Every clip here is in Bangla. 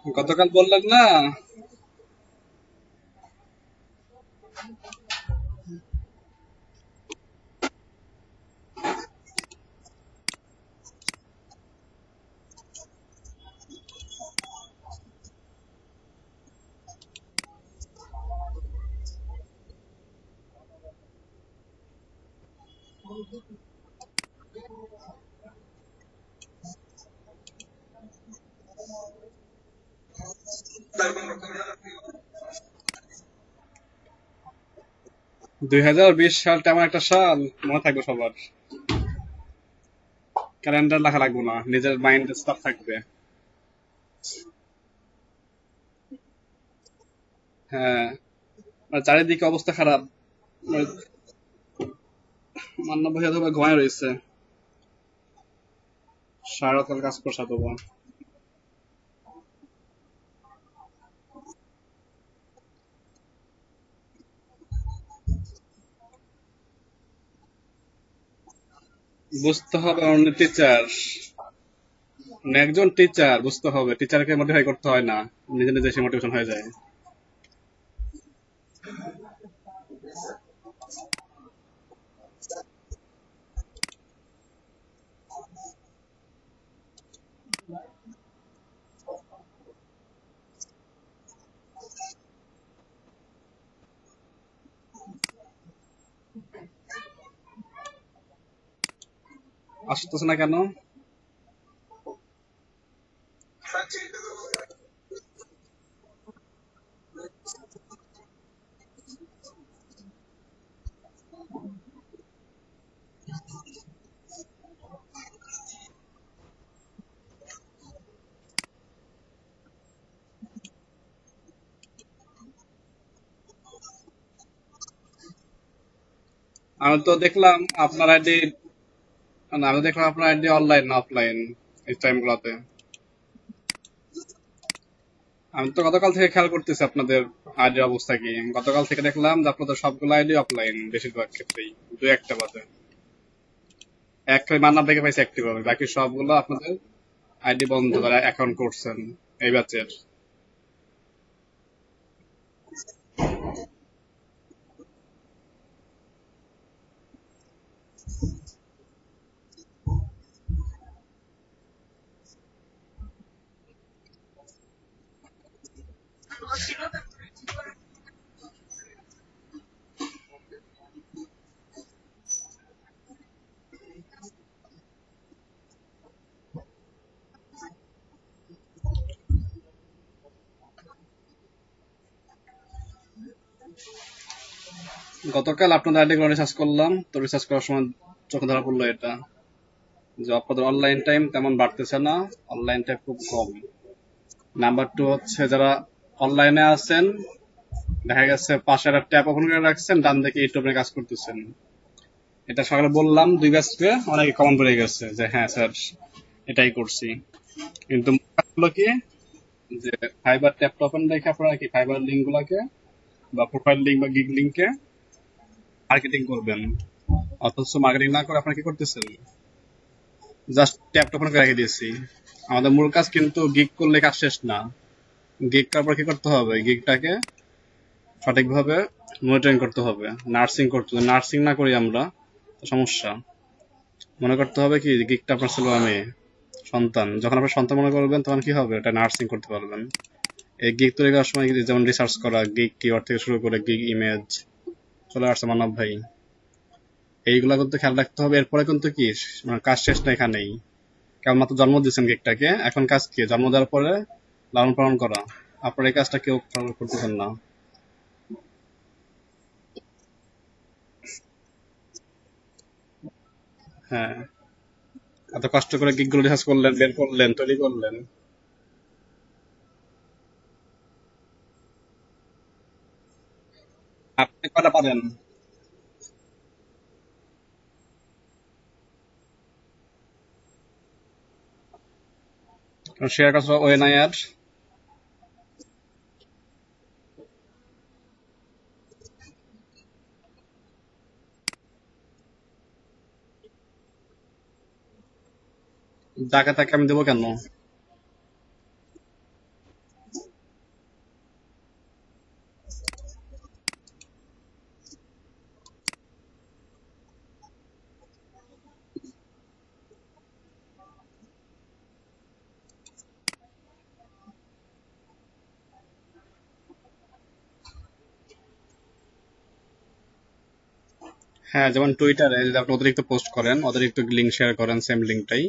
গতকাল বললেন না? 2020 সালটা এমন একটা সাল, মনে থাকবে সবার। ক্যালেন্ডার লেখা লাগবে না, নিজের মাইন্ডে স্টাফ থাকবে। হ্যাঁ, আর চারিদিকে অবস্থা খারাপ। মানে মান্না ভাই অথবা ঘুমায় রয়েছে, সারা রাত কাজ করছে অথবা। বুঝতে হবে অন্য টিচার, মানে একজন টিচার বুঝতে হবে, টিচারকে মোটিফাই করতে হয় না, নিজে নিজে সে মোটিভেশন হয়ে যায়। আসতেছে না কেন? আমি তো দেখলাম আপনার আইডি, আমি দেখলাম আপনার আইডি অনলাইন না অফলাইন এই টাইম গুলাতে। আমি তো গতকাল থেকে খেয়াল করতেছি আপনাদের আইডি অবস্থা কি। গতকাল থেকে দেখলাম যে আপনাদের সবগুলো আইডি অফলাইন বেশিরভাগ ক্ষেত্রেই, দু একটা বাদে। একটা মান্না থেকে পাইছি অ্যাক্টিভ হবে, বাকি সবগুলো আপনাদের আইডি বন্ধ, যারা অ্যাকাউন্ট করছেন এই ব্যাচের। গতকাল আপনাদের আইডি গুলো রিসার্চ করলাম, তো রিসার্চ করার সময় চোখে ধরা পড়লো এটা, যে আপনাদের অনলাইন টাইম তেমন বাড়তেছে না, অনলাইন টাইম খুব কম। নাম্বার টু হচ্ছে, যারা অনলাইনে আছেন দেখা গেছে পাশে একটা ট্যাব ওপেন করে রাখছেন, ডান দিকে ইউটিউবে কাজ করতেছেন। এটা সকালে বললাম দুই ব্যাচকে, অনেকে কমন পড়ে গেছে যে হ্যাঁ স্যার এটাই করছি। কিন্তু হলো কি, যে ফাইবার ট্যাবটা ওপেন রেখে আপনারা কি ফাইবার লিঙ্ক গুলাকে বা প্রোফাইল লিঙ্ক বা গিগ লিঙ্কে মার্কেটিং করবেন, অথচ মার্কেটিং না করে আপনারা কি করতেছেন, জাস্ট ট্যাবটা ওপেন করে রেখে দিয়েছি। আমাদের মূল কাজ কিন্তু গিগ করলে কাজ শেষ না, গিগ করার পর কি করতে হবে, গিগটাকে সঠিকভাবে মনিটরিং করতে হবে, নার্সিং করতে হবে। নার্সিং না করি আমরা তো সমস্যা। মনে করতে হবে কি গিগটা আপনার ছিল আমি সন্তান, যখন আপনার সন্তান মনে করবেন তখন কি হবে, এটা নার্সিং করতে পারবেন। এই গিগ তৈরি করার সময় যেমন রিসার্চ করা, গিগ কিওয়ার্ড থেকে শুরু করে গিগ ইমেজ চলে আসছে মানব ভাই, এইগুলা কিন্তু খেয়াল রাখতে হবে। এরপরে কিন্তু কি, মানে কাজ শেষ না এখানেই। কেবলমাত্র জন্ম দিচ্ছেন গিগটাকে, এখন কাজ কি, জন্ম দেওয়ার পরে লালন পালন করা। আপনার এই কাজটা কেউ করতেছেন না। হ্যাঁ, এত কষ্ট করে গিগ গুলো রিসার্চ করলেন, বের করলেন, তৈরি করলেন। আপনি কটা পারেন? শেয়ার করা ওয়ে নাই আর। টাকা তাকে আমি দেবো কেন? হ্যাঁ, যেমন টুইটারে যদি আপনি অতিরিক্ত পোস্ট করেন, অতিরিক্ত লিঙ্ক শেয়ার করেন সেম লিঙ্কটাই,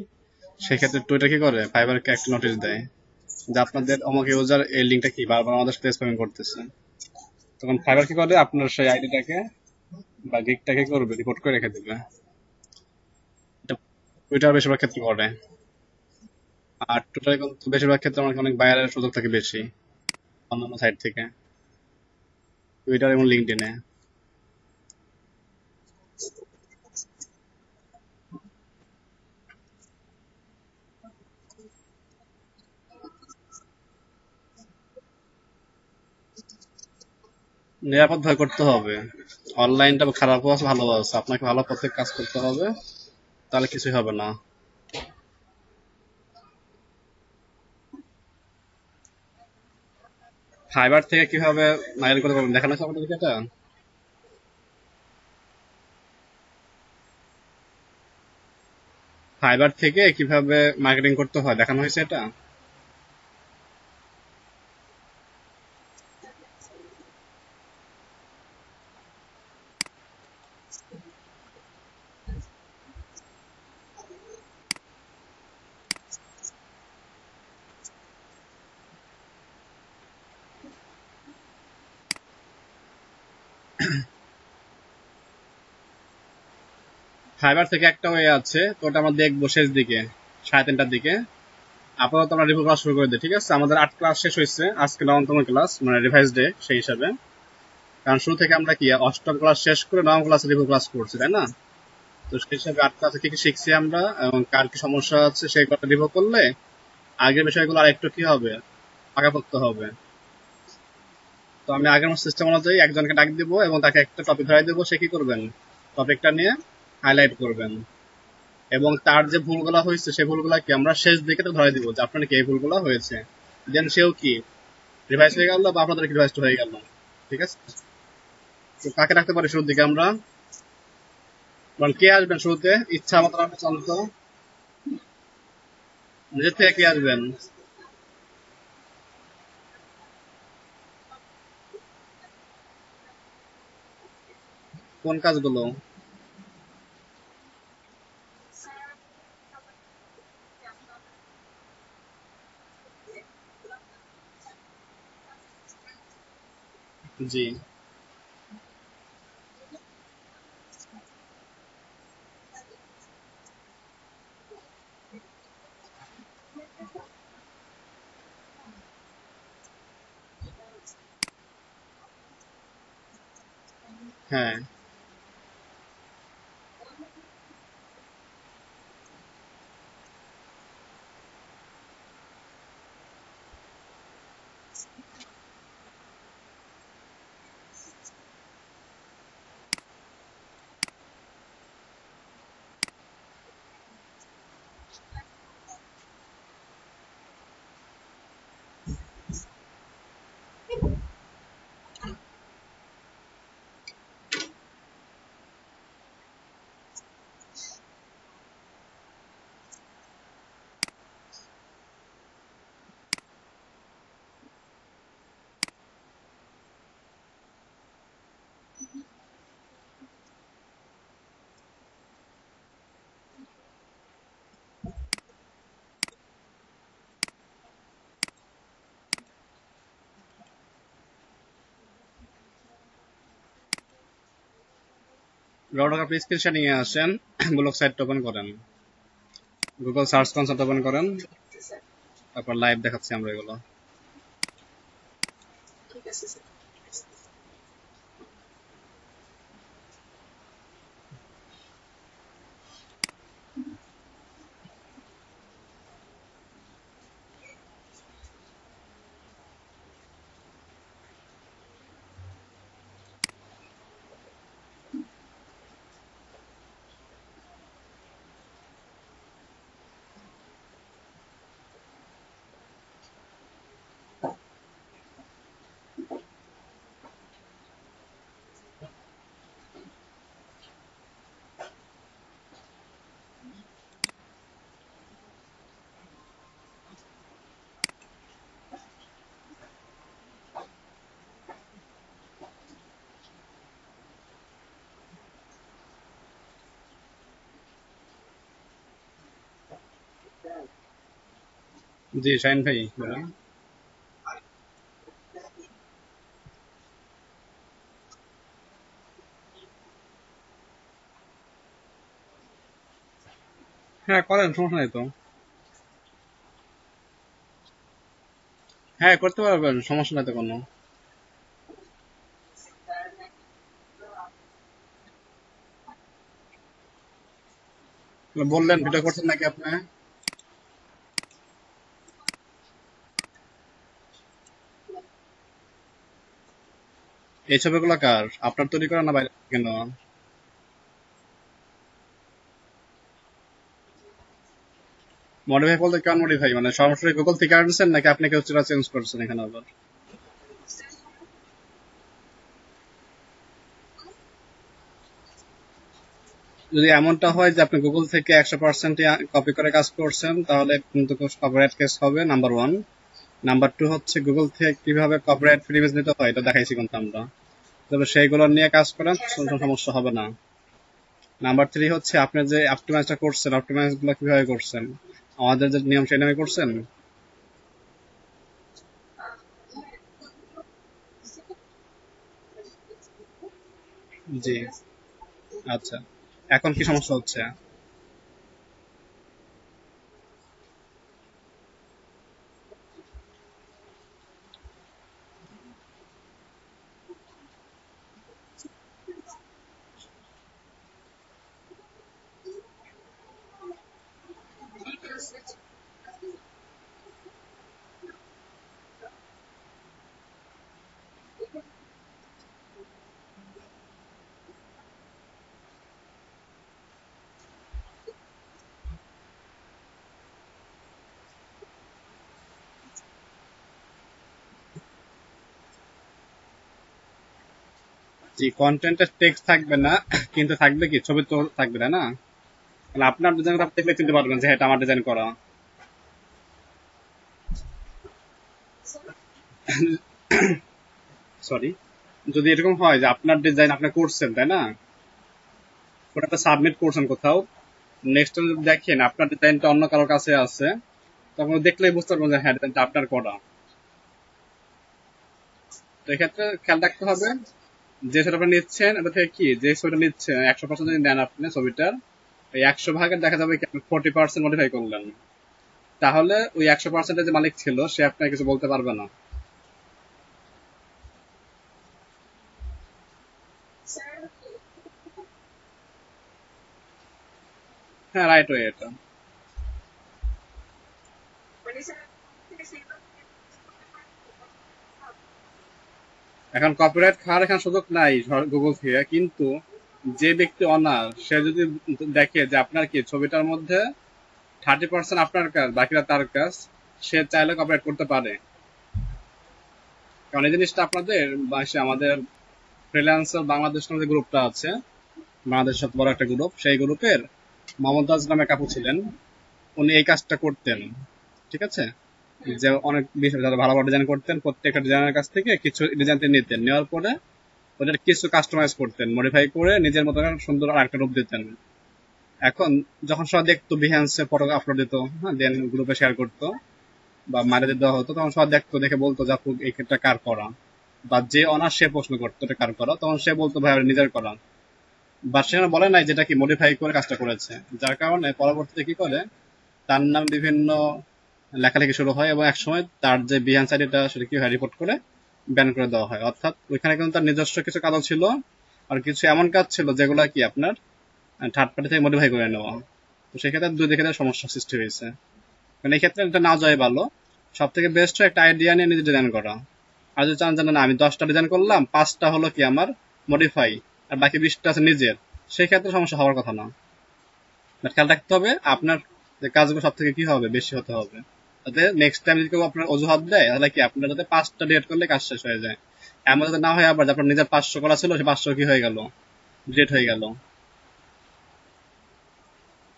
সেক্ষেত্রে টুইটার কি করে, ফাইবারকে একটা নোটিশ দেয় যে আপনাদের অমুক ইউজার এই লিঙ্কটা কি বারবার আমাদের সাথে স্প্যামিং করতেছে। তখন ফাইবার কি করে, আপনার সেই আইডিটাকে বা গিগটাকে করবে, রিপোর্ট করে রেখে দেবে। এটা টুইটার বেশিরভাগ ক্ষেত্রে করে। আর টুইটারে কিন্তু বেশিরভাগ ক্ষেত্রে আমার অনেক বায়ারের সুযোগ থাকে বেশি অন্যান্য সাইট থেকে, টুইটার এবং লিঙ্কডইনে। নিরাপদ ভাবে করতে হবে। অনলাইনটা খারাপও আছে ভালো আছে, আপনাকে ভালো পথে কাজ করতে হবে, তাহলে কিছুই হবে না। ফাইবার থেকে কিভাবে মাইগ্রেট করতে পারবেন দেখানো আছে আপনাদেরকে এটা। ফাইবার থেকে কিভাবে মার্কেটিং করতে হয় দেখানো হয়েছে এটা। ফাইবার থেকে একটা ওয়ে আছে, তো ওটা আমরা দেখবো শেষ দিকে, 3:30টার দিকে। আপাতত আমরা রিভিউ ক্লাস শুরু করে দিই, ঠিক আছে? আমাদের 8 ক্লাস শেষ হয়েছে, আজকে 9তম ক্লাস, মানে রিভাইজ ডে সেই হিসাবে। কারণ শুরু থেকে আমরা কি 8ম ক্লাস শেষ করে 9ম ক্লাসে রিভিউ ক্লাস করছি, তাই না? তো সেই হিসাবে 8 ক্লাসে কি কি শিখছি আমরা এবং কার কি সমস্যা আছে সেই কথা রিভিউ করলে আগের বিষয়গুলো আর একটু কি হবে, পাকাপোক্ত হবে। তো আমি আগের সিস্টেম অনুযায়ী একজনকে ডাক দিব এবং তাকে একটা টপিক ধরাই দেবো, সে কি করবেন, টপিকটা নিয়ে হাইলাইট করবেন। এবং তার যে ভুলগুলো হয়েছে সেই ভুলগুলো কি আমরা শেষ দিকে তো ধরাই দিব যে আপনার কি এই ভুলগুলো হয়েছে। দেন সেও কি রিভাইজ হয়ে গেল বা আপনাদের কি রিভাইজ হয়ে গেল। ঠিক আছে, তো কাকে রাখতে পারি শুরুর দিকে আমরা, কারণ কে আসবেন শুরুতে, ইচ্ছা মতো আপনি চান তো, নিজের থেকে কে আসবেন? কোন কাজগুলো? জি। হ্যাঁ, ব্রাউজার আপনি স্ক্রিনশট নিয়ে আসেন, ব্লগ সাইট ওপেন করেন, গুগল সার্চ কনসোল ওপেন করেন, তারপর লাইভ দেখাচ্ছি আমরা এগুলো। জি শাহিন ভাই বলেন। হ্যাঁ করেন, সমস্যা নাই তো। হ্যাঁ করতে পারবেন, সমস্যা নাই তো কোনো। বললেন ভিডিও করছেন নাকি আপনি? এই ছবিগুলো কার, আপনার তৈরি করা না বাইরে থেকে নেওয়া? মডিফাই বলতে কেমন মডিফাই, মানে সরাসরি গুগল থেকে আনছেন নাকি আপনি কেউ চেঞ্জ করছেন এখানে আবার? যদি এমনটা হয় যে আপনি গুগল থেকে 100% কপি করে কাজ করছেন, তাহলে কিন্তু কপিরাইট কেস হবে, নাম্বার ওয়ান। নাম্বার টু হচ্ছে গুগল থেকে কিভাবে কপিরাইট ফ্রি ইমেজ নিতে হয় এটা দেখাইছি কিন্তু আমরা। তবে সেইগুলো নিয়ে কাজ করেন, কোনো সমস্যা হবে না। নাম্বার থ্রি হচ্ছে আপনি যে অপটিমাইজটা করছেন, অপটিমাইজ গুলো কিভাবে করছেন? আমাদের যে নিয়ম সেই নিয়মে করছেন? জি। আচ্ছা, এখন কি সমস্যা হচ্ছে? জি, কন্টেন্টের টেক্সট থাকবে না, কিন্তু থাকবে কি, ছবি তো থাকবে, তাই না? মানে আপনার ডিজাইন আপনি দেখলে চিনতে পারবেন যে হ্যাঁ, এটা আমার ডিজাইন করা। সরি, যদি এরকম হয় যে আপনার ডিজাইন আপনি করছেন, তাই না? ওটাতে সাবমিট করছেন কোথাও, নেক্সট যদি দেখেন আপনার ডিজাইনটা অন্য কারোর কাছে আছে, তখন দেখলেই বুঝতে পারবেন যে হ্যাঁ, ডিজাইনটা আপনার করা। তো এক্ষেত্রে খেয়াল রাখতে হবে, যে ছবিটা নিচ্ছেন এটা থেকে কি, যে ছবিটা নিচ্ছেন 100% যদি নেন আপনি ছবিটার, এই 100 ভাগের দেখা যাবে কি আপনি 40% মডিফাই করলেন, তাহলে ওই 100% যে মালিক ছিল সে আপনাকে কিছু বলতে পারবে না। হ্যাঁ, রাইট ওয়ে এটা। এখন কপিরাইট খাওয়ার এখানে সুযোগ নাই গুগল থেকে, কিন্তু যে ব্যক্তি অনার সে যদি দেখে যে আপনার কি ছবিটার মধ্যে 30% আপনার কাজ, বাকিটা তার কাজ, সে চাইলে কপিরাইট করতে পারে। কারণ এই জিনিসটা আপনাদের সে আমাদের ফ্রিল্যান্সার বাংলাদেশ নামে যে গ্রুপটা আছে, বাংলাদেশ সব বড় একটা গ্রুপ, সেই গ্রুপের মমতাজ নামে কাপু ছিলেন, উনি এই কাজটা করতেন। ঠিক আছে, যে অনেক বেশি যারা ভালো ভালো ডিজাইন করতেন, প্রত্যেকটা ডিজাইনের কাছ থেকে কিছু ডিজাইন তিনি নিতেন, নেওয়ার পরে ওদের কিছু কাস্টমাইজ করতেন, মডিফাই করে নিজের মতো করে সুন্দর আরেকটা রূপ দিতেন। এখন যখন সবাই দেখতো বিহ্যান্সে ফটো আপলোড দিত, হ্যাঁ, দেন গ্রুপে শেয়ার করতো বা মারিতে দেওয়া হতো, তখন সবাই দেখতো, দেখে বলতো যে আপু এটা কার করা, বা যে অনার সে প্রশ্ন করতো এটা কার করা, তখন সে বলতো ভাই আমার নিজের করা। বা সেখানে বলে নাই যেটা কি মডিফাই করে কাজটা করেছে, যার কারণে পরবর্তীতে কি করে তার নাম বিভিন্ন লেখালেখি শুরু হয়, এবং একসময় তার যে বিহান সাইডটা সেটা কি হয়, রিপোর্ট করে ব্যান করে দেওয়া হয়। অর্থাৎ ওইখানে কিন্তু তার নিজস্ব কিছু কাজ ছিল, আর কিছু এমন কাজ ছিল যেগুলো কি আপনার থার্ড পার্টি থেকে মডিফাই করে নেওয়া। তো সেক্ষেত্রে দুই দিকে সমস্যা সৃষ্টি হয়েছে। মানে এই ক্ষেত্রে এটা না যায় ভালো, সব থেকে বেস্ট হয় একটা আইডিয়া নিয়ে নিজে ডিজাইন করা। আর যদি চান যে না আমি 10টা ডিজাইন করলাম, 5টা হলো কি আমার মডিফাই, আর বাকি 20টা আছে নিজের, সেই ক্ষেত্রে সমস্যা হওয়ার কথা না। বাট খেয়াল রাখতে হবে আপনার যে কাজগুলো সব থেকে কি হবে, বেশি হতে হবে, যাতে নেক্সট টাইম যদি কেউ আপনার অজুহাত দেয়, তাহলে কি আপনার যাতে 5টা ডিলেট করলে কাজ শেষ হয়ে যায়। এমন যাতে না হয় আবার যে আপনার নিজের 500 করা ছিল, সে 500 কি হয়ে গেল, ডিলেট হয়ে গেল।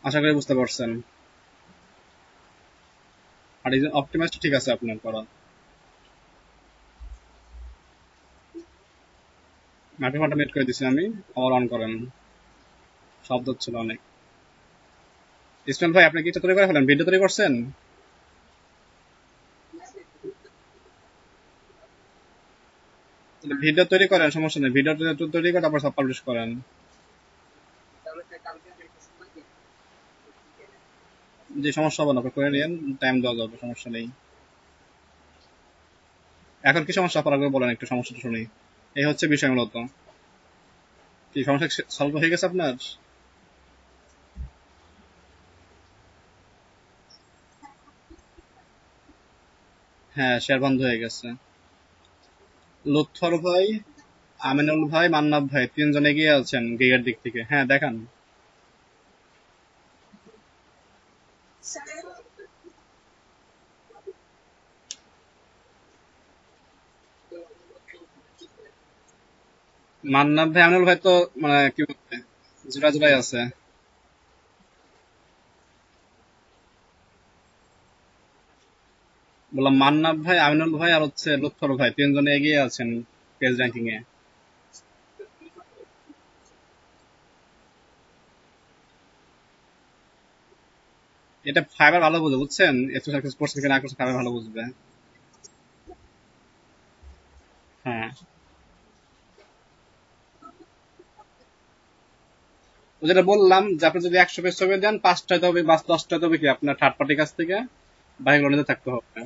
আশা করি বুঝতে পারছেন। আর এই যে অপটিমাইজটা ঠিক আছে আপনার করা। মাইক্রোফোনটা মিউট করে দিছি আমি, আবার অন করেন, শব্দ ছিল অনেক। ইসমাইল ভাই আপনি কি এটা তৈরি করে ফেলেন, ভিডিও তৈরি করছেন? ভিডিও তৈরি করেন, সমস্যা নেই, ভিডিও তৈরি করে তারপর সব পাবলিশ করেন। যে সমস্যা হবে না, আপনি করে নিন, টাইম দেওয়া যাবে, সমস্যা নেই। এখন কি সমস্যা আপনার আগে বলেন, একটু সমস্যাটা শুনি। এই হচ্ছে বিষয় মূলত। কি সমস্যা সলভ হয়ে গেছে আপনার? হ্যাঁ, শেয়ার বন্ধ হয়ে গেছে। লুৎফর ভাই, আমিনুল ভাই, মান্নাত ভাই তিনজন এগিয়ে আছেন গিগের দিক থেকে। হ্যাঁ, দেখান। মান্নাত ভাই, আমিনুল ভাই তো মানে কি বলতে, জোড়া জোড়াই আছে। বললাম মান্নাত ভাই, আমিনুল ভাই আর হচ্ছে লুৎফর ভাই তিনজনে এগিয়ে আছেন পেজ র্যাঙ্কিং এ। এটা ফাইবার ভালো বুঝে, বুঝছেন? স্পেশাল স্পোর্টস থেকে না করছে, ফাইবার ভালো বুঝবে। হ্যাঁ, তো যেটা বললাম যে আপনি যদি 100 পেজ ছবি দেন, 5টায় তবে বা 10টায় তবে কি আপনার থার্ড পার্টির কাছ থেকে বাইক নিতে থাকতে হবে।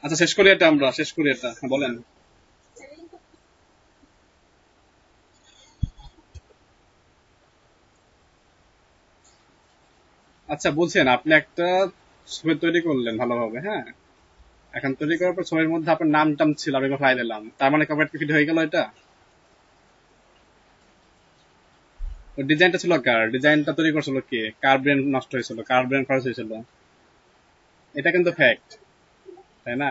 আচ্ছা, শেষ করি এটা, আমরা শেষ করি এটা, হ্যাঁ, বলেন। আচ্ছা, বলছেন আপনি একটা ছবি তৈরি করলেন ভালোভাবে, হ্যাঁ। এখন তৈরি করার পর ছবির মধ্যে আপনার নাম টাম ছিল, আমি ফাইল দিলাম, তার মানে কপিরাইট ফিট হয়ে গেল এটা? ওই ডিজাইনটা ছিল কার? ডিজাইনটা তৈরি করছিল কে? কার ব্রেন নষ্ট হয়েছিল, কার ব্রেন খরচ হয়েছিল? এটা কিন্তু ফ্যাক্ট, তাই না?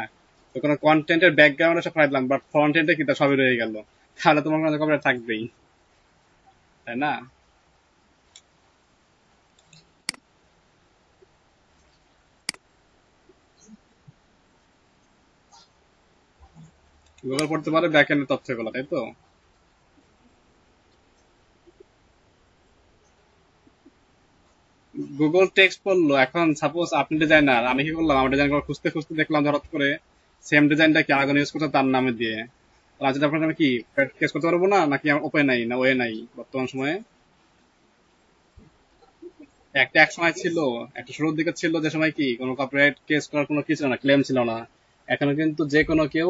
তো কোনো কন্টেন্টের ব্যাকগ্রাউন্ডে সব ফাইল দিলাম, বাট ফ্রন্ট এন্ডে কিন্তু সবই রয়ে গেল, তাহলে তোমার কাছে কপিরাইট থাকবেই, তাই না? গুগল পড়তে পারে ব্যাক এন্ডের তথ্যগুলো, তাই তো? গুগল টেক্সট পড়লো, এখন সাপোজ আপনি ডিজাইনার, আমি কি করলাম, আমার ডিজাইন খুঁজতে খুঁজতে দেখলাম হঠাৎ করে সেম ডিজাইনটা কি আগুন ইউজ করতে তার নামে দিয়ে, তাহলে যদি আপনার আমি কি কেস করতে পারবো না, নাকি আমার উপায় নাই, না ওয়ে নাই বর্তমান সময়ে? একটা এক সময় ছিল, একটা শুরুর দিকে ছিল যে সময় কি কোনো কপিরাইট কেস করার কোনো কিছু না, ক্লেম ছিল না। এখন কিন্তু যে কোনো কেউ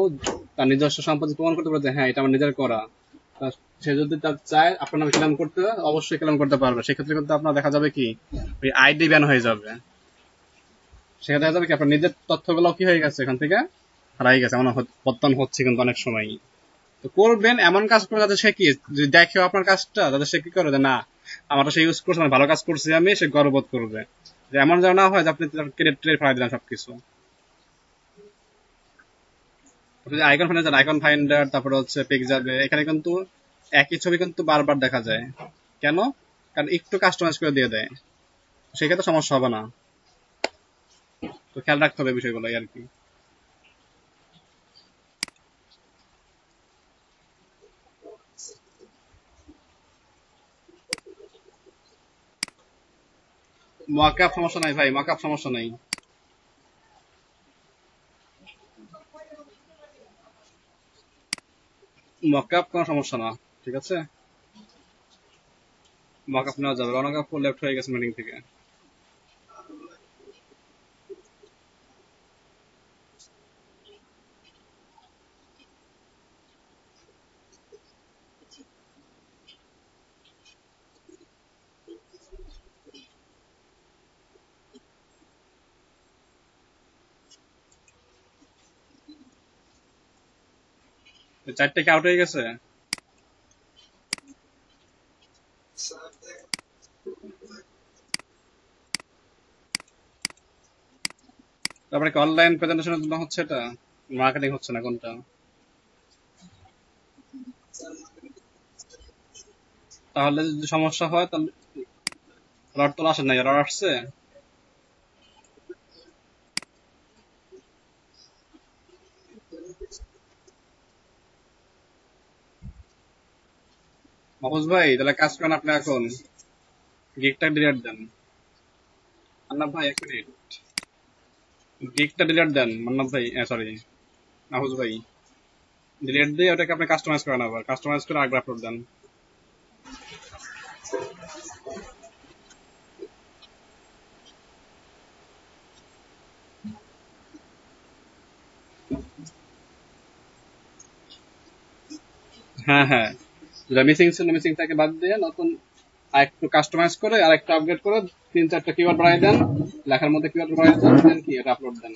তার নিজস্ব সম্পত্তি প্রমাণ করতে পারে যে হ্যাঁ এটা আমার নিজের করা। সে যদি তার চায় আপনার নামে ক্লেম করতে, অবশ্যই ক্লেম করতে পারবে। সেক্ষেত্রে কিন্তু আপনার দেখা যাবে কি ওই আইডি ব্যান হয়ে যাবে। সেখানে দেখা যাবে কি আপনার নিজের তথ্যগুলো কি হয়ে গেছে, এখান থেকে হারাই গেছে, এমন বর্তমান হচ্ছে কিন্তু অনেক সময়। তো করবেন এমন কাজ করে যাতে সে কি, যদি দেখে আপনার কাজটা, যাতে সে কি করে যে না আমারটা সে ইউজ করছে, মানে ভালো কাজ করছি আমি, সে গর্ববোধ করবে। যে এমন যেন না হয় যে আপনি ক্রেডিট ট্রেড ফারাই দিলেন সবকিছু। যদি আইকন ফাইন্ডার, আইকন ফাইন্ডার, তারপরে হচ্ছে পিকজাবে, এখানে কিন্তু একই ছবি কিন্তু বারবার দেখা যায়। কেন? কারণ একটু কাস্টমাইজ করে দিয়ে দেয়, সেক্ষেত্রে সমস্যা হবে না। তো খেয়াল রাখতে হবে বিষয়গুলো আর কি। মকআপ সমস্যা নাই ভাই, মকআপ সমস্যা নাই। মকআপ কোনো সমস্যা না, ঠিক আছে। মকআপ নেওয়া যাবে। রনক আপু লেফট হয়ে গেছে মিটিং থেকে। চারটে কি আউট হয়ে গেছে? তারপরে কি অনলাইন প্রেজেন্টেশনের জন্য হচ্ছে এটা, মার্কেটিং হচ্ছে না কোনটা? তাহলে যদি সমস্যা হয় তাহলে এরর তো আসে না, এরর আসছে। মাহফুজ ভাই তাহলে কাজ করেন আপনি এখন, গিগটা ডিলিট দেন। মান্নান ভাই এক মিনিট, গিগটা ডিলিট দেন মান্নান ভাই, সরি মাহফুজ ভাই। ডিলিট দিয়ে ওটাকে আপনি কাস্টমাইজ করেন, আবার কাস্টমাইজ করে আরেকবার আপলোড দেন। হ্যাঁ হ্যাঁ, যেটা মিসিং ছিল মিসিংটাকে বাদ দিয়ে নতুন আর একটু কাস্টমাইজ করে আর একটু আপগ্রেড করে 3-4টা কিওয়ার্ড বাড়াই দেন, লেখার মধ্যে কিওয়ার্ড বাড়াই দেন, দেন কি এটা আপলোড দেন।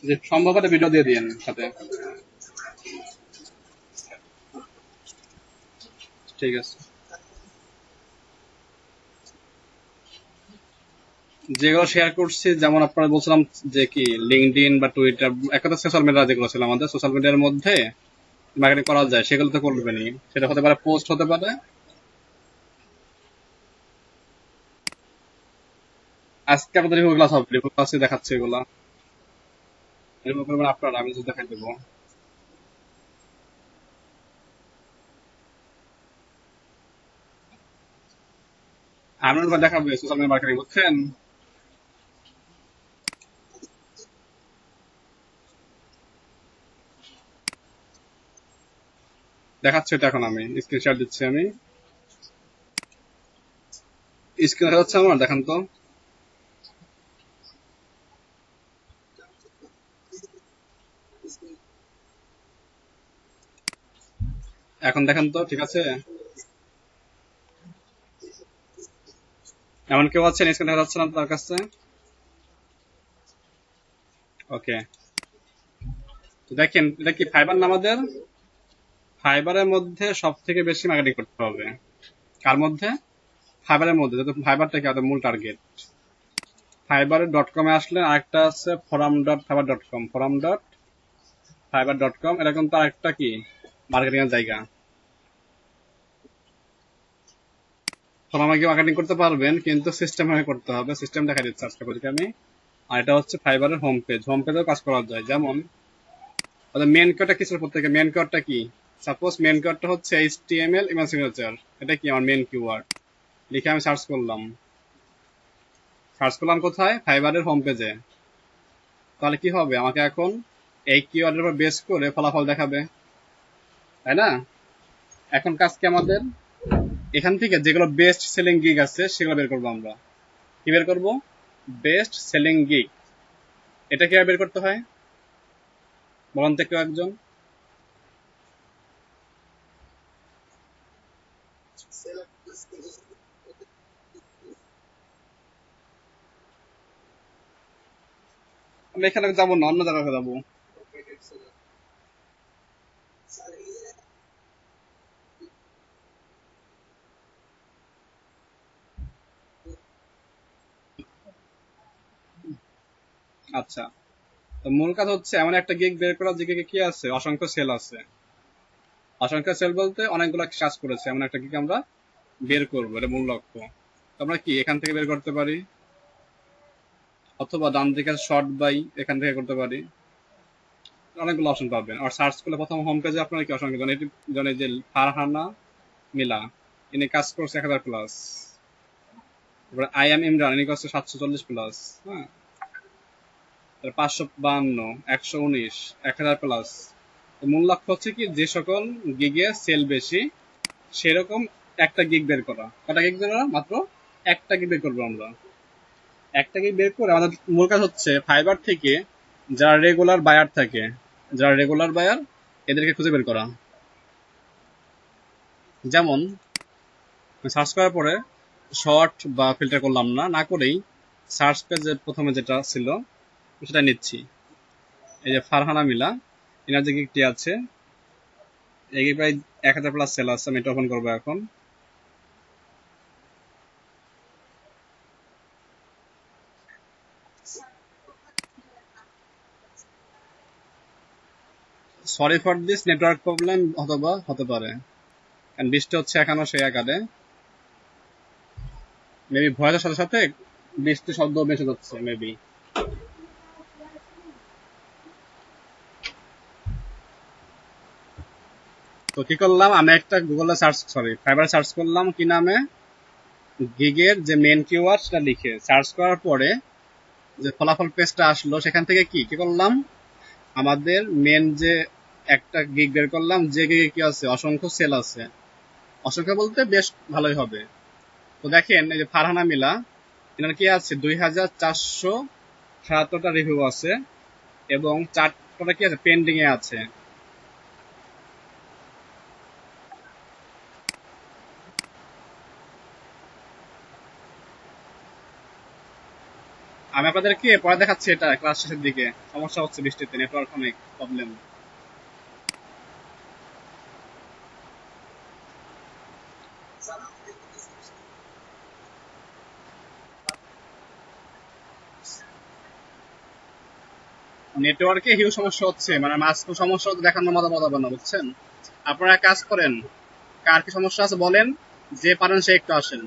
যে সম্ভব একটা ভিডিও দিয়ে দিন সাথে। ঠিক আছে। যেগুলো শেয়ার করছি, যেমন আপনারা বলছিলাম যে কি লিঙ্কডইন বা টুইটার, এক কথা সোশ্যাল মিডিয়া যেগুলো ছিল আমাদের সোশ্যাল মিডিয়ার মধ্যে মার্কেটিং করা যায়, সেগুলো তো করবেনই। সেটা হতে পারে পোস্ট, হতে পারে আজকে আমাদের রিভিউ ক্লাস হবে, রিভিউ ক্লাসে দেখাচ্ছে এগুলা। রিভিউ করবেন আপনারা, আমি যদি দেখাই দেবো। আমি দেখাবো সোশ্যাল মিডিয়া মার্কেটিং, বুঝছেন? দেখাচ্ছে এটা, এখন আমি স্ক্রিনশট দিচ্ছি। আমি স্ক্রিন দেখা যাচ্ছে আমার, দেখান তো। এখন দেখেন তো, ঠিক আছে? এমন কেউ আছেন স্ক্রিন দেখা যাচ্ছে না তার কাছে? ওকে, তো দেখেন এটা কি ফাইবার না আমাদের? ফাইবারের মধ্যে সব থেকে বেশি মার্কেটিং করতে হবে কার মধ্যে? ফাইবারের মধ্যে, যেহেতু ফাইবারটা কি আমাদের মূল টার্গেট। ফাইবার ডট কমে আসলে আরেকটা আছে forum dot fibre dot com, forum dot fibre dot com, এটা কিন্তু আরেকটা কি মার্কেটিং এর জায়গা। ফোরামে গিয়ে মার্কেটিং করতে পারবেন, কিন্তু সিস্টেম ভাবে করতে হবে। সিস্টেম দেখা দিচ্ছে আজকে বলি আমি। আর এটা হচ্ছে ফাইবারের হোম পেজ, হোম পেজেও কাজ করা যায়। যেমন মেন কিওয়ার্ডটা কি ছিল প্রত্যেকে, মেন কিওয়ার্ডটা কি? সাপোজ মেন কিওয়ার্ডটা হচ্ছে এইচটিএমএল ইমেজ সিগনেচার, এটা কি আমার মেন কিওয়ার্ড। লিখে আমি সার্চ করলাম, সার্চ করলাম কোথায়? ফাইবারের হোম পেজে। তাহলে কি হবে, আমাকে এখন এই কিওয়ার্ডের উপর বেস করে ফলাফল দেখাবে, তাই না? এখন কাজ কি আমাদের? এখান থেকে যেগুলো বেস্ট সেলিং গিগ আছে সেগুলো বের করবো আমরা। কি বের করবো? Best selling gig. এটা কিভাবে বের করতে হয় বলেন তো কেউ একজন? আমি এখানে যাবো না, অন্য জায়গায় যাবো। আচ্ছা, তো মূল কাজ হচ্ছে এমন একটা গিগ বের করা যে গিগে কি আছে, অসংখ্য সেল আছে। অসংখ্য সেল বলতে অনেকগুলো কাজ করেছে, এমন একটা গিগ আমরা বের করবো, এটা মূল লক্ষ্য। তো আমরা কি এখান থেকে বের করতে পারি, অথবা ডান দিকে শর্ট বাই এখান থেকে করতে পারি। অনেকগুলো অপশন পাবেন। আর সার্চ করলে প্রথম হোম পেজে আপনার কি অসংখ্য জনে যে ফারহানা মিলা, ইনি কাজ করছে 1000+। তারপরে আই এম ইমরান, ইনি করছে 740+। হ্যাঁ, 552, 119, 1000+। মূল লক্ষ্য হচ্ছে কি, যে সকল গিগে সেল বেশি সেরকম একটা গিগ বের করা। কটা গিগ বের করা? মাত্র একটা গিগ বের করবো আমরা। একটা গিগ বের করে আমাদের মূল কাজ হচ্ছে ফাইবার থেকে যারা রেগুলার বায়ার থাকে, যারা রেগুলার বায়ার এদেরকে খুঁজে বের করা। যেমন সার্চ করার পরে শর্ট বা ফিল্টার করলাম না, না করেই সার্চ পেজে প্রথমে যেটা ছিল সেটা নিচ্ছি। এই যে ফারহানা মিলা, এনার যে গিগটি আছে, এই গিগ প্রায় 1000+ সেল আছে। আমি এটা ওপেন করবো এখন। Sorry for this network problem, অথবা হতে পারে কারণ বৃষ্টি হচ্ছে এখনো সেই আকারে। মেবি ভয়েসের সাথে সাথে বৃষ্টির শব্দ বেশি যাচ্ছে মেবি। তো কি করলাম, আমি একটা গুগলে ফাইবারে সার্চ করলাম কি নামে, গিগের যে মেন কিওয়ার্ড সেটা লিখে সার্চ করার পরে যে ফলাফল পেজটা আসলো, সেখান থেকে কি কি করলাম, আমাদের মেন যে একটা গিগ বের করলাম, যে গিগে কি আছে, অসংখ্য সেল আছে। অসংখ্য বলতে বেশ ভালোই হবে। তো দেখেন এই যে ফারহানা মিলা, এনার কি আছে 2477টা রিভিউ আছে এবং 4টা কি আছে পেন্ডিং এ আছে। আমি আপনাদেরকে পরে দেখাচ্ছি, এটা ক্লাস শেষের দিকে। সমস্যা হচ্ছে বৃষ্টিতে, নেটওয়ার্ক অনেক প্রবলেম। নেটওয়ার্কে হিউজ সমস্যা হচ্ছে, মানে মাঝখানে সমস্যা হচ্ছে, দেখানোর মজা মজা না, বুঝছেন? আপনারা এক কাজ করেন, কার কি সমস্যা আছে বলেন, যে পারেন সে একটু আসেন।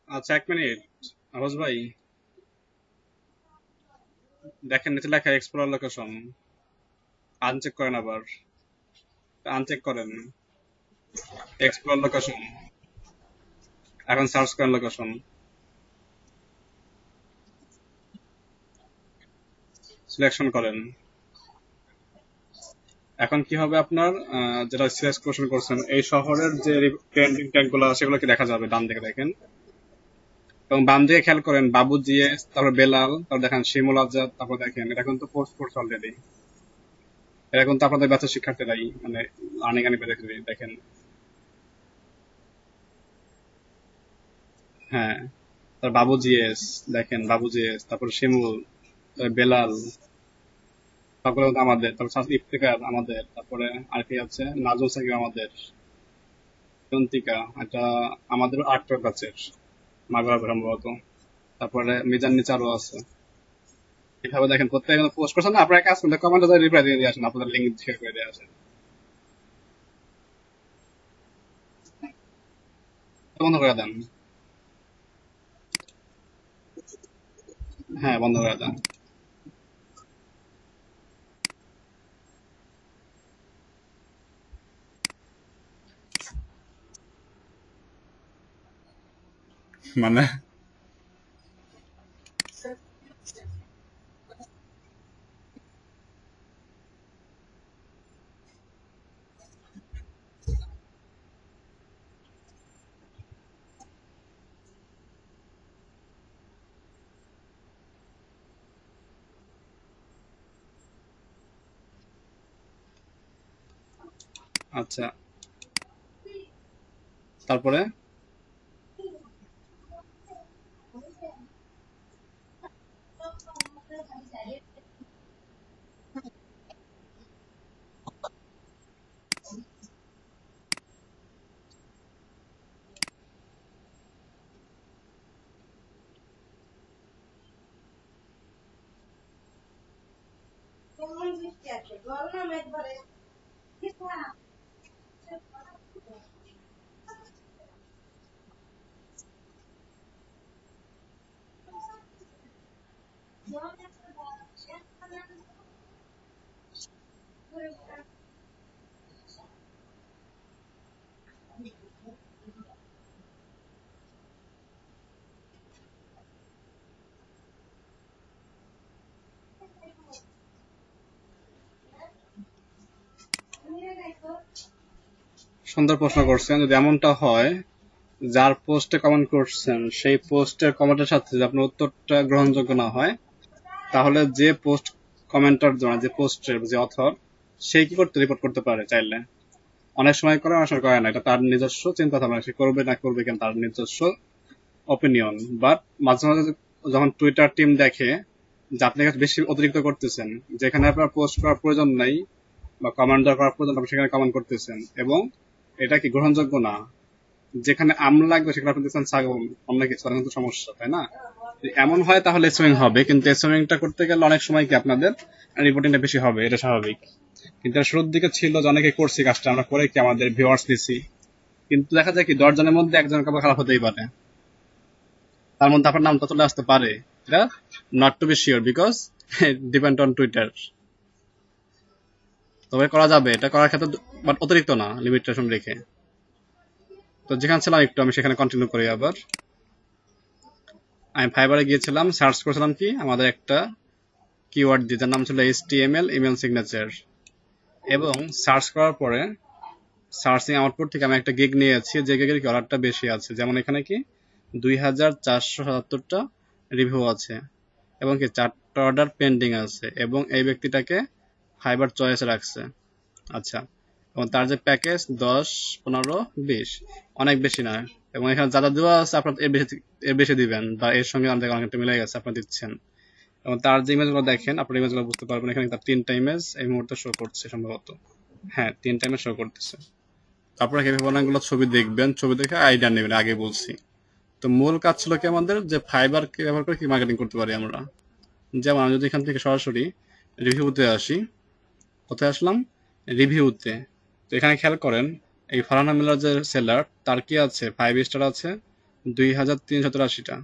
আচ্ছা, 1 মিনিট। আওয়াজ ভাই, দেখেন নিচে লেখা এক্সপ্লোর লোকেশন, আনচেক করেন আবার, আনচেক করেন এক্সপ্লোর লোকেশন, এখন সার্চ করেন লোকেশন, সিলেকশন করেন। এখন কি হবে আপনার, যেটা সিলেক্ট করছেন এই শহরের যে ট্রেন্ডিং ট্যাগ গুলো সেগুলো কি দেখা যাবে, ডান দিকে দেখেন। এবং বাম দিকে খেয়াল করেন বাবু জিএস, তারপর বেলাল, তারপর দেখেন শিমুল আজাদ, তারপর দেখেন এটা কিন্তু পোস্ট করছে অলরেডি। এটা কিন্তু আপনাদের ব্যাচের শিক্ষার্থীরাই, মানে আর্নিং আনি দেখেন। হ্যাঁ, তার বাবু জিএস, দেখেন বাবু জিএস, তারপর শিমুল, তারপর বেলাল, তারপরে আমাদের, তারপর ইফতেখার আমাদের, তারপরে আর কি আছে, নাজুল সাকিব আমাদের, জন্তিকা এটা আমাদের 8 ব্যাচের, মাগরা সম্ভবত। তারপরে মিজান নিচারও আছে। এভাবে দেখেন প্রত্যেকে পোস্ট করছেন না, আপনারা কাজ করলে কমেন্টে রিপ্লাই দিয়ে দিয়ে আসেন, আপনাদের লিঙ্ক শেয়ার করে দিয়ে আসেন। বন্ধ করে দেন। হ্যাঁ, বন্ধ করে দেন। মানে আচ্ছা, তারপরে সুন্দর প্রশ্ন করছেন। যদি এমনটা হয় যার পোস্টে কমেন্ট করছেন সেই পোস্টের কমেন্টের সাথে যদি আপনার উত্তরটা গ্রহণযোগ্য না হয়, তাহলে যে পোস্ট কমেন্টার, যে পোস্টের যে অথর, সে কি করতে রিপোর্ট করতে পারে চাইলে। অনেক সময় করে, অনেক সময় করে না, এটা তার নিজস্ব চিন্তা ভাবনা, সে করবে না করবে কেন তার নিজস্ব অপিনিয়ন। বাট মাঝে মাঝে যখন টুইটার টিম দেখে যে আপনি বেশি অতিরিক্ত করতেছেন, যেখানে আপনার পোস্ট করার প্রয়োজন নাই বা কমেন্ট করার প্রয়োজন, আপনি সেখানে কমেন্ট করতেছেন এবং এটা কি গ্রহণযোগ্য না, যেখানে আমলা লাগবে সেখানে আপনি দিচ্ছেন ছাগল, অন্য কিছু, তাহলে কিন্তু সমস্যা, তাই না? যদি এমন হয় তাহলে এসওয়িং হবে, কিন্তু এসওয়িংটা করতে গেলে অনেক সময় কি আপনাদের রিপোর্টিংটা বেশি হবে, এটা স্বাভাবিক। কিন্তু শুরুর দিকে ছিল যে অনেকে করছি কাজটা, আমরা করে কি আমাদের ভিউয়ার্স দিছি, কিন্তু দেখা যায় কি 10 জনের মধ্যে একজনের কাপড় খারাপ হতেই পারে, তার মধ্যে আপনার নামটা চলে আসতে পারে। এটা not to be sure, because depend on Twitter. তবে করা যাবে, এটা করার ক্ষেত্রে, বাট অতিরিক্ত না, লিমিটেশন রেখে। তো যেখানে ছিলাম একটু আমি সেখানে কন্টিনিউ করি আবার। আমি ফাইবারে গিয়েছিলাম, সার্চ করেছিলাম কি আমাদের একটা কিওয়ার্ড দিয়ে, যার নাম ছিল HTML ইমেল সিগনেচার, এবং সার্চ করার পরে সার্চিং আউটপুট থেকে আমি একটা গিগ নিয়েছি যে গিগের অর্ডারটা বেশি আছে। যেমন এখানে কি 2477টা রিভিউ আছে এবং কি 4টা অর্ডার পেন্ডিং আছে, এবং এই ব্যক্তিটাকে ফাইবার চয়েস রাখছে। আচ্ছা, এবং তার যে প্যাকেজ 10, 15, 20, অনেক বেশি নয়, এবং এখানে যা যা দেওয়া আছে আপনার এর বেশি দিবেন, বা এর সঙ্গে আমাদের অনেকটা মিলে গেছে আপনার দিচ্ছেন। এবং তার যে ইমেজগুলো দেখেন, আপনার ইমেজগুলো বুঝতে পারবেন, এখানে তার 3টা ইমেজ এই মুহূর্তে শো করছে সম্ভবত। হ্যাঁ, 3টা ইমেজ শো করতেছে। তারপরে অনেকগুলো ছবি দেখবেন, ছবি দেখে আইডিয়া নেবেন, আগে বলছি। তো মূল কাজ ছিল কি আমাদের, যে ফাইবারকে ব্যবহার করে কি মার্কেটিং করতে পারি আমরা। যেমন আমি যদি এখান থেকে সরাসরি রিভিউতে আসি, কোথায় আসলাম, রিভিউতে। তো এখানে খেয়াল করেন, এই ফারহানা মিলার যে সেলার, তার কি আছে 5 স্টার আছে 2380টা,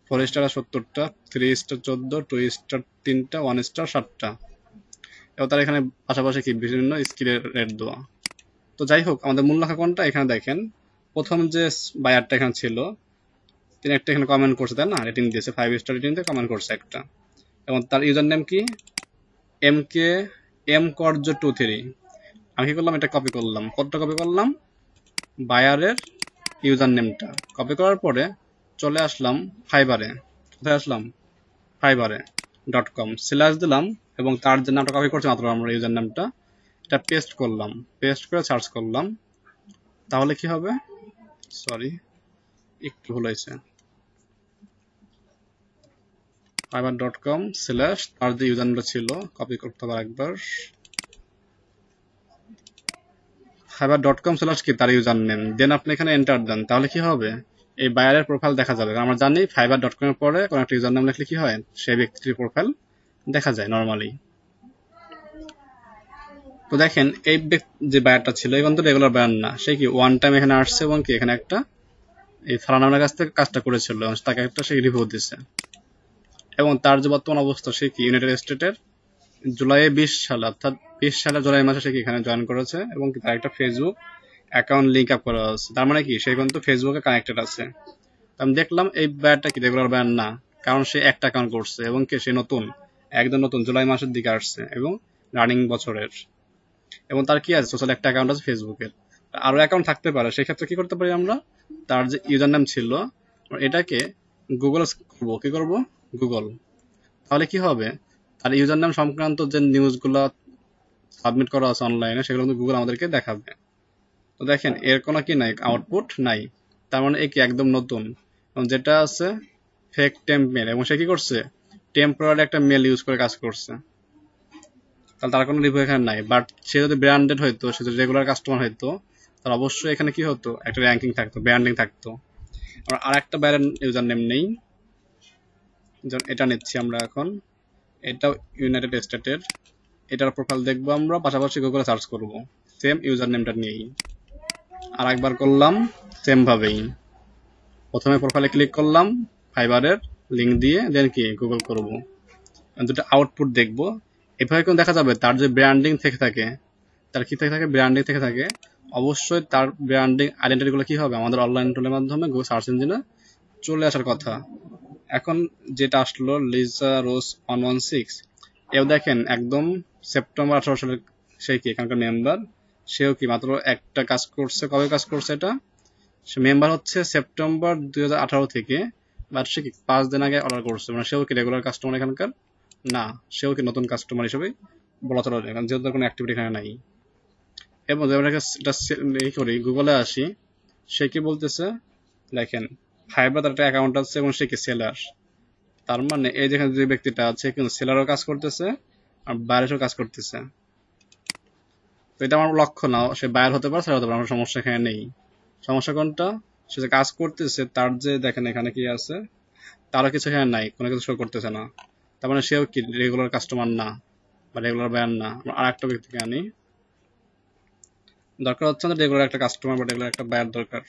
4 স্টার 70টা, 3 স্টার 14, 2 স্টার 3টা, 1 স্টার 7টা, এবং তার এখানে পাশাপাশি কি বিভিন্ন স্কিলের রেট দেওয়া। তো যাই হোক, আমাদের মূল লেখা কোনটা, এখানে দেখেন প্রথম যে বায়ারটা এখানে ছিল, তিনি একটা এখানে কমেন্ট করছে, তাই না, রেটিং দিয়েছে 5 স্টার রেটিং দিয়ে কমেন্ট করছে একটা, এবং তার ইউজার নেম কি MKM-Korjo23। আমি কি করলাম, এটা কপি করলাম। কতটা কপি করলাম, বায়ারের ইউজার নেমটা কপি করার পরে চলে আসলাম ফাইবারে। কোথায় আসলাম, ফাইবারে .com স্ল্যাশ দিলাম, এবং তার যে নামটা কপি করছে মাত্র আমরা ইউজার নামটা, এটা পেস্ট করলাম, পেস্ট করে সার্চ করলাম। তাহলে কি হবে, সরি একটু ভুল হয়েছে, fiverr.com স্ল্যাশ তার যে ইউজার নামটা ছিল, কপি করতে হবে একবার, fiverr.com স্ল্যাশ কি তার ইউজার নেম, দেন আপনি এখানে এন্টার দেন। তাহলে কি হবে, এই বায়ারের প্রোফাইল দেখা যাবে। আমরা জানি fiverr.com এর পরে কোনো একটা ইউজার নাম লিখলে কি হয়, সেই ব্যক্তির প্রোফাইল দেখা যায় নরমালি। তো দেখেন এই যে বায়ারটা ছিল, এই কিন্তু রেগুলার বায়ার না, সে কি ওয়ান টাইম এখানে আসছে, এবং কি এখানে একটা এই ফালানার কাছ থেকে কাজটা করেছিল, এবং তাকে একটা সে রিভিউ দিচ্ছে। এবং তার যে বর্তমান অবস্থা, সে কি ইউনাইটেড স্টেটের জুলাই 20 সালে, অর্থাৎ 20 সালের জুলাই মাসে সে কি এখানে জয়েন করেছে, এবং তার একটা ফেসবুক অ্যাকাউন্ট লিঙ্ক আপ করা আছে। তার মানে কি সে কিন্তু ফেসবুকে কানেক্টেড আছে। আমি দেখলাম এই বায়ারটা কি রেগুলার বায়ার না, কারণ সে একটা অ্যাকাউন্ট করছে, এবং কি সে নতুন, একদম নতুন, জুলাই মাসের দিকে আসছে, এবং রানিং বছরের, এবং তার কি আছে সোশ্যাল একটা অ্যাকাউন্ট আছে ফেসবুকের। আরো অ্যাকাউন্ট থাকতে পারে, সেই ক্ষেত্রে কি করতে পারি আমরা, তার যে ইউজার নাম ছিল এটাকে গুগল করবো, কি করব, গুগল। তাহলে কি হবে, তার ইউজার নাম সংক্রান্ত যে নিউজগুলো সাবমিট করা আছে অনলাইনে, সেগুলো কিন্তু গুগল আমাদেরকে দেখাবে। তো দেখেন এর কোনো কি নাই, আউটপুট নাই, তার মানে এই কি একদম নতুন। এবং যেটা আছে ফেক টেম্প মেল, এবং সে কি করছে, টেম্পোরারি একটা মেল ইউজ করে কাজ করছে, তাহলে তার কোনো রিভিউ এখানে নাই। বাট সে যদি ব্র্যান্ডেড হইতো, সে যদি রেগুলার কাস্টমার হইতো, তাহলে অবশ্যই এখানে কি হতো, একটা র্যাঙ্কিং থাকতো, ব্র্যান্ডিং থাকতো। আমরা আর একটা ব্র্যান্ড ইউজার নেম নেই, যেমন এটা নিচ্ছি আমরা এখন, এটাও ইউনাইটেড স্টেটের, এটার প্রোফাইল দেখবো আমরা, পাশাপাশি গুগলে সার্চ করব সেম ইউজার নেমটা নিয়েই। আর একবার করলাম সেম ভাবেই, প্রথমে প্রোফাইলে ক্লিক করলাম, ফাইবারের লিঙ্ক দিয়ে, দেন কি গুগল করব, দুটো আউটপুট দেখবো। এভাবে কিন্তু দেখা যাবে তার যে ব্র্যান্ডিং থেকে থাকে, তার কি থেকে থাকে, ব্র্যান্ডিং থেকে থাকে, অবশ্যই তার ব্র্যান্ডিং আইডেন্টিটিগুলো কি হবে, আমাদের অনলাইন টুলের মাধ্যমে গুগল সার্চ ইঞ্জিনে চলে আসার কথা। এখন যেটা আসলো লিজা রোজ 116, এও দেখেন একদম সেপ্টেম্বর 18 সালের সেই কি এখানকার মেম্বার, সেও কি মাত্র একটা কাজ করছে। কবে কাজ করছে এটা, সে মেম্বার হচ্ছে সেপ্টেম্বর 2018 থেকে, বাট সে কি 5 দিন আগে অর্ডার করছে, মানে সেও কি রেগুলার কাস্টমার এখানকার না, সেও কি নতুন কাস্টমার হিসেবে বলা চলে, কারণ যেহেতু তার কোনো অ্যাক্টিভিটি এখানে নাই। এবং যখন এটা এই করি, গুগলে আসি, সে কি বলতেছে, দেখেন ফাইবার তার একটা অ্যাকাউন্ট আছে, এবং সে কি সেলার, তার মানে এই যেখানে যে ব্যক্তিটা আছে কিন্তু সেলারও কাজ করতেছে আর বায়ারেরও কাজ করতেছে। তো এটা আমার লক্ষ্য না, সে বায়ার হতে পারে, সেলার হতে পারে, আমার সমস্যা এখানে নেই। সমস্যা কোনটা, সে যে কাজ করতেছে তার যে দেখেন এখানে কি আছে, তারও কিছু এখানে নাই, কোনো কিছু শো করতেছে না, তার মানে সেও কি রেগুলার কাস্টমার না, বা রেগুলার বায়ার না। আর একটা ব্যক্তিকে আনি, দরকার হচ্ছে না রেগুলার একটা কাস্টমার বা রেগুলার একটা বায়ার দরকার।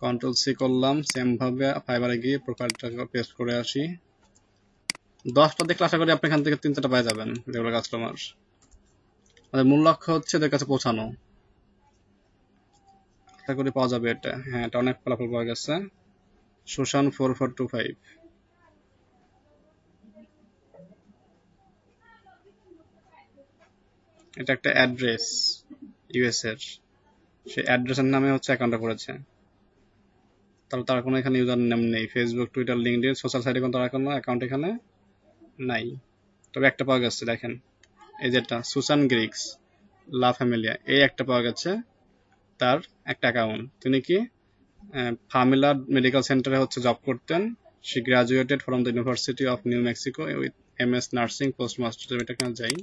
কন্ট্রোল সি করলাম, সেম ভাবে ফাইবারে গিয়ে প্রোফাইলটা পেস্ট করে আসি। 10টা দেখলে আশা করি আপনি এখান থেকে 3-4টা পাই যাবেন রেগুলার কাস্টমার। আমাদের মূল লক্ষ্য হচ্ছে এদের কাছে পৌঁছানো, আশা করি পাওয়া যাবে এটা। হ্যাঁ, এটা অনেক ফলাফল পাওয়া গেছে। সুশান 4425 এটা একটা অ্যাড্রেস ইউএস এর, সেই অ্যাড্রেসের নামে হচ্ছে অ্যাকাউন্টটা করেছে। তাহলে তার কোনো এখানে ইউজার নেম নেই, ফেসবুক, টুইটার, লিঙ্কডইন, সোশ্যাল সাইটে কোনো তার কোনো অ্যাকাউন্ট এখানে নাই। তবে একটা পাওয়া গেছে, দেখেন এই যেটা সুসান গ্রিক্স লা ফ্যামিলিয়া, এই একটা পাওয়া গেছে, তার একটা অ্যাকাউন্ট। তিনি কি ফার্মিলা মেডিকেল সেন্টারে হচ্ছে জব করতেন। She graduated from the university of new Mexico with MS nursing post master. এটা কেন যাই,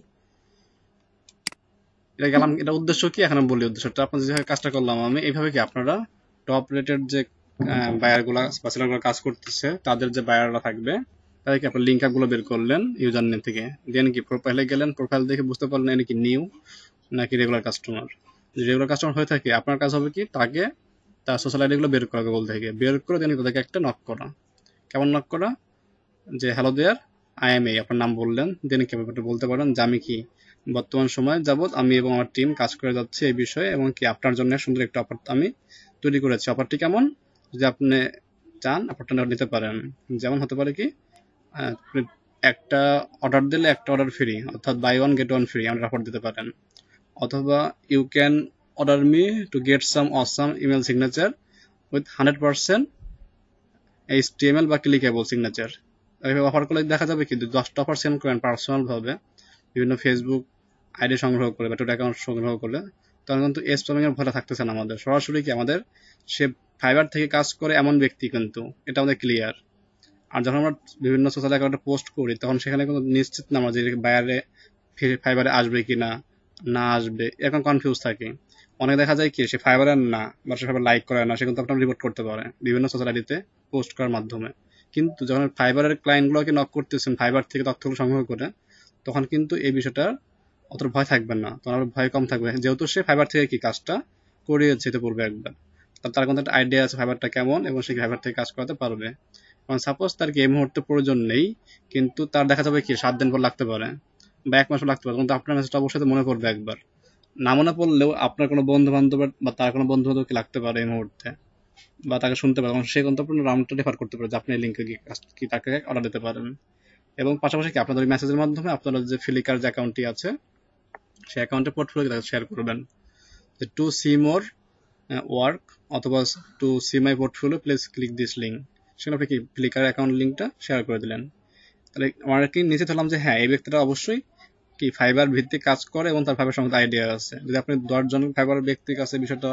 এটা গেলাম। এটা উদ্দেশ্য কি এখন বলি উদ্দেশ্যটা। আপনার যেভাবে কাজটা করলাম আমি, এইভাবে কি আপনারা টপ রেটেড যে বায়ার গুলা বা সেলার গুলো কাজ করতেছে, তাদের যে বায়াররা থাকবে, তাদেরকে আপনার লিঙ্ক আপ গুলো বের করলেন ইউজার নেম থেকে, দেন কি প্রোফাইলে গেলেন, প্রোফাইল দেখে বুঝতে পারলেন এটা কি নিউ নাকি রেগুলার কাস্টমার। যদি রেগুলার কাস্টমার হয়ে থাকে, আপনার কাজ হবে কি তাকে তার সোশ্যাল আইডি গুলো বের করা, গুগল থেকে বের করে দেন তাদেরকে একটা নক করা। কেমন নক করা, যে হ্যালো দেয়ার, আই এম এই, আপনার নাম বললেন, দেন কি ব্যাপারটা বলতে পারেন যে আমি কি বর্তমান সময় যাবৎ আমি এবং আমার টিম কাজ করে যাচ্ছে এই বিষয়ে, এবং কি আপনার জন্য সুন্দর একটা অফার আমি তৈরি করেছি। অফারটি কেমন, যদি আপনি চান অফারটা নিতে পারেন। যেমন হতে পারে কি আপনি একটা অর্ডার দিলে একটা অর্ডার ফ্রি, অর্থাৎ buy one get one free আমরা অফার দিতে পারেন। অথবা you can order me to get some awesome email signature with 100% HTML বা ক্লিকেবল সিগনেচার। এইভাবে অফার করলে দেখা যাবে কিন্তু 10টা অফার সেন্ড করেন পার্সোনাল ভাবে বিভিন্ন ফেসবুক আইডি সংগ্রহ করে বা টুইটার অ্যাকাউন্ট সংগ্রহ করলে, তখন কিন্তু স্প্যামিং এর ভয়টা থাকতেছে না আমাদের। সরাসরি কি আমাদের সে ফাইবার থেকে কাজ করে এমন ব্যক্তি, কিন্তু এটা আমাদের ক্লিয়ার। আর যখন আমরা বিভিন্ন সোশ্যাল অ্যাকাউন্টে পোস্ট করি, তখন সেখানে কোনো নিশ্চিত না আমরা যে বাইরে ফাইবারে আসবে কি না, না আসবে, এরকম কনফিউজ থাকে। অনেক দেখা যায় কি সে ফাইবারের না বা সে ফাইবার লাইক করে না, সে কিন্তু আপনার রিপোর্ট করতে পারে বিভিন্ন সোশ্যাল আইডিতে পোস্ট করার মাধ্যমে। কিন্তু যখন ফাইবারের ক্লায়েন্টগুলোকে নক করতেছেন ফাইবার থেকে তথ্যগুলো সংগ্রহ করে, তখন কিন্তু এই বিষয়টা অত ভয় থাকবে না, তখন আবার ভয় কম থাকবে, যেহেতু সে ফাইবার থেকে কি কাজটা করিয়েছে তো পূর্বে একবার। তার কিন্তু একটা আইডিয়া আছে ফাইবারটা কেমন, এবং সে ফাইবার থেকে কাজ করাতে পারবে। কারণ সাপোজ তার কি এই মুহূর্তে প্রয়োজন নেই, কিন্তু তার দেখা যাবে কি 7 দিন পর লাগতে পারে বা 1 মাস পর লাগতে পারে, কিন্তু আপনার মেসেজটা অবশ্যই তো মনে পড়বে একবার। না মনে পড়লেও আপনার কোনো বন্ধু বান্ধবের বা তার কোনো বন্ধু বান্ধবকে লাগতে পারে এই মুহূর্তে, বা তাকে শুনতে পারে, তখন সে কিন্তু আপনার রাউন্ডটা রেফার করতে পারে যে আপনি এই লিঙ্কে গিয়ে কি তাকে অর্ডার দিতে পারেন। এবং পাশাপাশি কি আপনাদের মেসেজের মাধ্যমে আপনারা যে ফ্লিকার যে অ্যাকাউন্টটি আছে, সেই অ্যাকাউন্টে পোর্টফোলিও তাকে শেয়ার করবেন যে টু সি মোর ওয়ার্ক, অথবা to see my portfolio please click this link. সেখানে আপনি কি ফ্লিকার অ্যাকাউন্ট লিঙ্কটা শেয়ার করে দিলেন। তাহলে আমরা কি নিচে ধরলাম যে হ্যাঁ এই ব্যক্তিটা অবশ্যই কি ফাইবার ভিত্তিক কাজ করে এবং তার ফাইবার সম্বন্ধে আইডিয়া আছে। যদি আপনি 10 জন ফাইবার ব্যক্তির কাছে বিষয়টা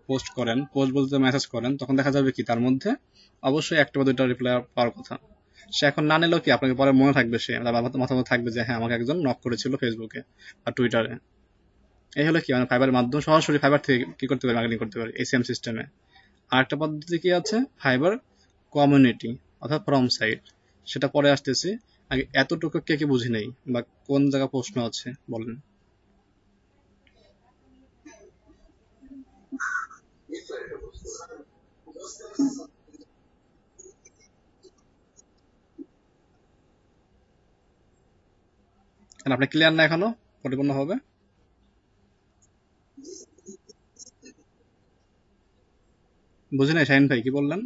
পোস্ট করেন, পোস্ট বলতে মেসেজ করেন, তখন দেখা যাবে কি তার মধ্যে অবশ্যই একটা বা দুইটা রিপ্লাই পাওয়ার কথা। সে এখন না নিলেও কি আপনাকে পরে মনে থাকবে, সে মাথার মধ্যে থাকবে যে হ্যাঁ আমাকে একজন নক করেছিল ফেসবুকে বা টুইটারে। এই হলো কি মানে ফাইবারের মাধ্যমে সরাসরি ফাইবার থেকে কি করতে পারি, মার্কেটিং করতে পারি এই সেম সিস্টেমে। আর একটা পদ্ধতি কি আছে, ফাইবার কমিউনিটি অর্থাৎ ফ্রম সাইট, সেটা পরে আসতেছি। আগে এতটুকু কে কি বুঝি নেই বা কোন জায়গা প্রশ্ন আছে বলেন। তাহলে আপনি ক্লিয়ার না এখনো পরিপূর্ণ হবে? বুঝি নাই শাহিন ভাই কি বললেন।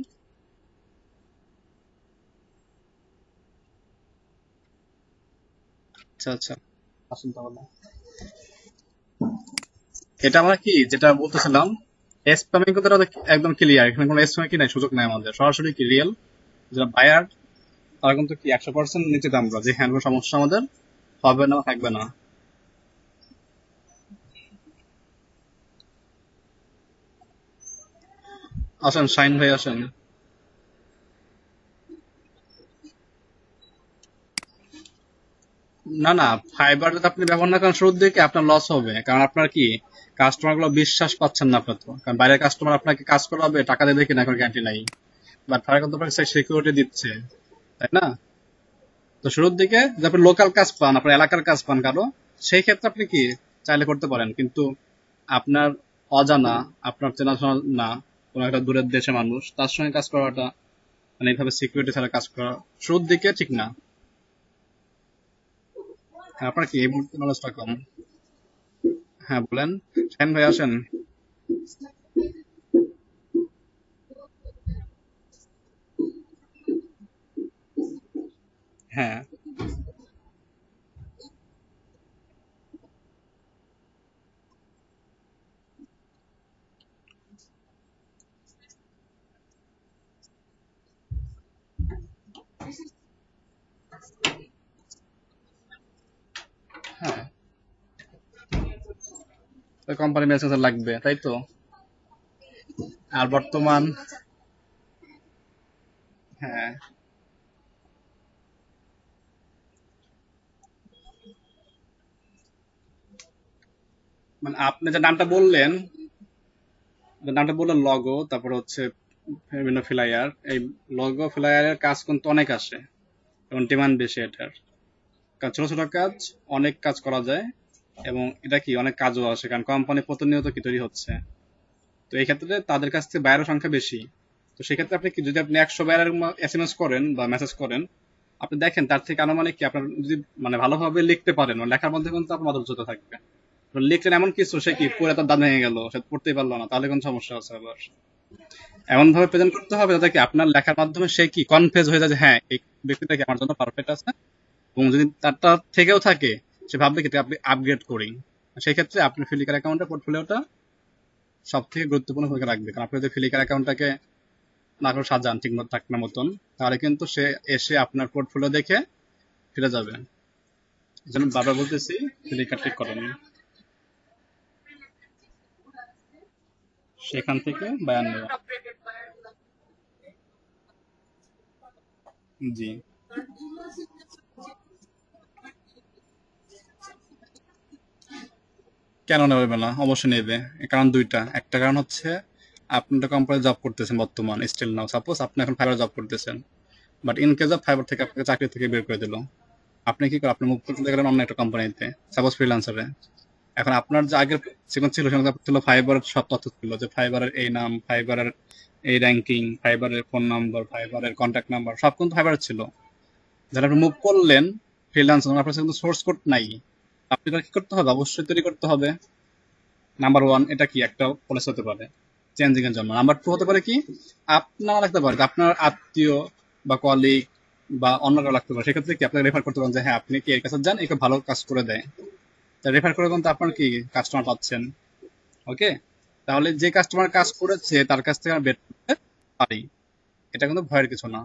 আচ্ছা আচ্ছা, আসুন তাহলে। এটা আমরা কি যেটা বলতেছিলাম, স্প্যামিং কিন্তু এটা একদম ক্লিয়ার, এখানে কোনো স্প্যামিং কি নাই, সুযোগ নাই আমাদের। সরাসরি কি রিয়েল যারা বায়ার, তারা কিন্তু কি 100% নিচে দাম, যে হ্যাঁ কোনো সমস্যা আমাদের হবে না, থাকবে না। আসেন শাহিন ভাই আসেন। না না, ফাইবার যদি আপনি ব্যবহার না করেন শুরুর দিকে আপনার লস হবে, কারণ আপনার কি কাস্টমার গুলো বিশ্বাস পাচ্ছেন না আপনার তো, কারণ বাইরের কাস্টমার আপনাকে কাজ করাবে টাকা দিয়ে, দেখে না কোনো গ্যারান্টি নাই। বাট তারা কিন্তু আপনাকে সিকিউরিটি দিচ্ছে, তাই না? তো শুরুর দিকে যে আপনি লোকাল কাজ পান, আপনার এলাকার কাজ পান কারো, সেই ক্ষেত্রে আপনি কি চাইলে করতে পারেন, কিন্তু আপনার অজানা, আপনার চেনাশোনা না, কোনো একটা দূরের দেশে মানুষ, তার সঙ্গে কাজ করাটা মানে এইভাবে সিকিউরিটি ছাড়া কাজ করা শুরুর দিকে ঠিক না। হ্যাঁ, আপনার কি এই মুহূর্তে নলেজটা কম। হ্যাঁ বলেন, শাহিন ভাই আসেন। হ্যাঁ ওই কোম্পানি মেল সিগনেচার লাগবে, তাই তো? আর বর্তমান, হ্যাঁ, মানে আপনি যে নামটা বললেন, যে নামটা বললেন লগো, তারপর হচ্ছে বিভিন্ন ফ্লায়ার, এই লগো ফ্লায়ারের কাজ কিন্তু অনেক আসে এবং ডিমান্ড বেশি এটার। কারণ ছোট ছোট কাজ অনেক কাজ করা যায়, এবং এটা কি অনেক কাজও আসে, কারণ কোম্পানি প্রতিনিয়ত কি তৈরি হচ্ছে। তো এই ক্ষেত্রে তাদের কাছ থেকে বায়ারের সংখ্যা বেশি। তো সেক্ষেত্রে আপনি কি, যদি আপনি 100 বায়ারের এসএমএস করেন বা মেসেজ করেন, আপনি দেখেন তার থেকে আনুমানিক কি আপনার যদি মানে ভালোভাবে লিখতে পারেন, মানে লেখার মধ্যে কিন্তু আপনার মাথা উচ্চতা থাকবে। তো লিখলেন এমন কিছু, সে কি পুরো তার দাঁত ভেঙে গেল, সে পড়তেই পারলো না, তাহলে কোন সমস্যা আছে আবার। এমন ভাবে প্রেজেন্ট করতে হবে যাতে কি আপনার লেখার মাধ্যমে সে কি কনফিউজ হয়ে যায় যে হ্যাঁ এই ব্যক্তিটা কি আমার জন্য পারফেক্ট আছে। এবং যদি তারটা থেকেও থাকে, সে ভাববে কি আপনি আপগ্রেড করি। সেই ক্ষেত্রে আপনি ফিলিকার অ্যাকাউন্টে পোর্টফোলিওটা সব থেকে গুরুত্বপূর্ণ ভূমিকা রাখবে, কারণ আপনি যদি ফিলিকার অ্যাকাউন্টটাকে না করে সাজান ঠিক মতো টাকার মতন, তাহলে কিন্তু সে এসে আপনার পোর্টফোলিও দেখে ফিরে যাবে। এই জন্য বারবার বলতেছি, ফিলিকার ঠিক করেন, সেখান থেকে বায়ান নেওয়া। জি। কেন নেবে না? অবশ্যই নেবে। এর কারণ দুইটা। একটা কারণ হচ্ছে আপনি একটা কোম্পানি জব করতেছেন বর্তমান, স্টিল নাও সাপোজ আপনি এখন ফাইবার জব করতেছেন, but in case of fibre থেকে আপনাকে চাকরি থেকে বের করে দিল, আপনি কি করেন? আপনি মুভ করতে গেলেন অন্য একটা কোম্পানিতে, সাপোজ ফ্রিল্যান্সারে। এখন আপনার যে আগের সেখানে ছিল, সেখানে ছিল ফাইবারের সব তথ্য ছিল, যে ফাইবারের এই নাম, ফাইবারের এই র্যাঙ্কিং, ফাইবারের ফোন নাম্বার, ফাইবারের কন্ট্যাক্ট নাম্বার, সব কিন্তু ফাইবারের ছিল। যারা আপনি মুভ করলেন ফ্রিল্যান্সার, আপনার কিন্তু সোর্স কোড নাই। আপনি তাহলে কি করতে হবে? অবশ্যই তৈরি করতে হবে। নাম্বার ওয়ান, এটা কি একটা পলিসি হতে পারে চেঞ্জিং এর জন্য। নাম্বার টু হতে পারে কি, আপনার লাগতে পারে আপনার আত্মীয় বা কলিগ বা অন্য কারো লাগতে পারে, সেক্ষেত্রে কি আপনাকে রেফার করতে পারেন যে হ্যাঁ আপনি কি এর কাছে যান, একে ভালো কাজ করে দেয়। তা রেফার করে কিন্তু আপনার কি কাস্টমার পাচ্ছেন। ওকে, তাহলে যে কাস্টমার কাজ করেছে তার কাছ থেকে আমরা বের করতে পারি, এটা কিন্তু ভয়ের কিছু না।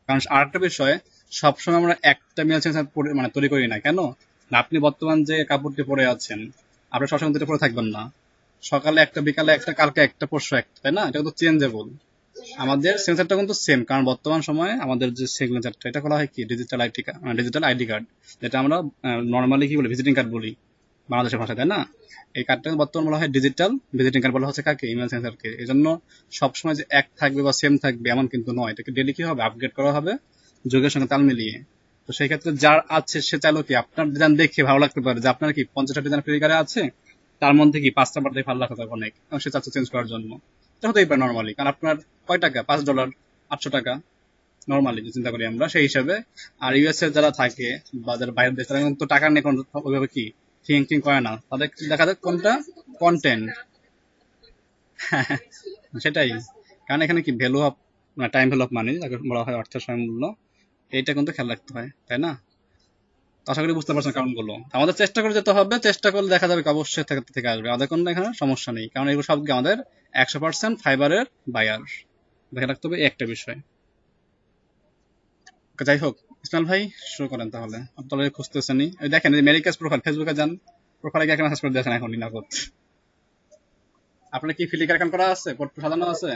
কারণ আরেকটা বিষয়, সবসময় আমরা একটা মেল সেন্সার মানে তৈরি করি না কেন? না, আপনি বর্তমান যে কাপড়টি পরে আছেন, আপনি সবসময় দুটো পরে থাকবেন না। সকালে একটা, বিকালে একটা, কালকে একটা, পরশু একটা, তাই না? এটা কিন্তু চেঞ্জেবল। আমাদের সেন্সারটা কিন্তু সেম, কারণ বর্তমান সময়ে আমাদের যে সিগনেচারটা, এটা বলা হয় কি digital ID card, digital ID card, যেটা আমরা নর্মালি কি বলি, ভিজিটিং কার্ড বলি বাংলাদেশের ভাষায়, তাই না? এই কার্ডটা বর্তমানে বলা হয় ডিজিটাল ভিজিটিং কার্ড, বলা হচ্ছে কাকে? ইমেল সেন্সারকে। এই জন্য সবসময় যে এক থাকবে বা সেম থাকবে এমন কিন্তু নয়, এটাকে ডেলি কি হবে, আপগ্রেড করা হবে যুগের সঙ্গে তাল মিলিয়ে। তো সেই ক্ষেত্রে যার আছে সে চাইলো কি আপনার ডিজাইন দেখে ভালো লাগতে পারে, যে আপনার কি 50টা ডিজাইন ফ্রি কার্ডে আছে, তার মধ্যে কি 5টা পারলে ভালো লাগতে পারে অনেক, এবং সে চাচ্ছে চেঞ্জ করার জন্য। এটা হতেই পারে নর্মালি, কারণ আপনার কয় টাকা, $5, 800 টাকা, নর্মালি যে চিন্তা করি আমরা সেই হিসাবে। আর ইউএস এ যারা থাকে বা যারা বাইরের দেশ, তারা কিন্তু টাকা নিয়ে কোনো ওইভাবে কি থিঙ্কিং করে না, তাদের দেখা যায় কোনটা কন্টেন্ট। সেটাই, কারণ এখানে কি ভ্যালু অফ, মানে টাইম ভ্যালু অফ মানি যাকে বলা হয়, অর্থের সময় মূল্য, এইটা কিন্তু খেয়াল রাখতে হয়, তাই না? তো আশা করি বুঝতে পারছেন কারণগুলো। আমাদের চেষ্টা করে যেতে হবে, চেষ্টা করলে দেখা যাবে কি অবশ্যই থেকে থেকে আসবে, আমাদের কোনো এখানে সমস্যা নেই, কারণ এগুলো সব কি আমাদের 100% ফাইবারের বায়ার। দেখে রাখতে হবে এই একটা বিষয়। যাই হোক, ইসমাইল ভাই শুরু করেন তাহলে। আপনারা খুঁজতেছেনই, ওই দেখেন এই মেরিকাস প্রোফাইল, ফেসবুকে যান, প্রোফাইলে গিয়ে মেসেজ করে দেখেন এখন নিনাকত। আপনার কি ফিলিকার অ্যাকাউন্ট করা আছে, পোর্টফোলিও সাজানো আছে?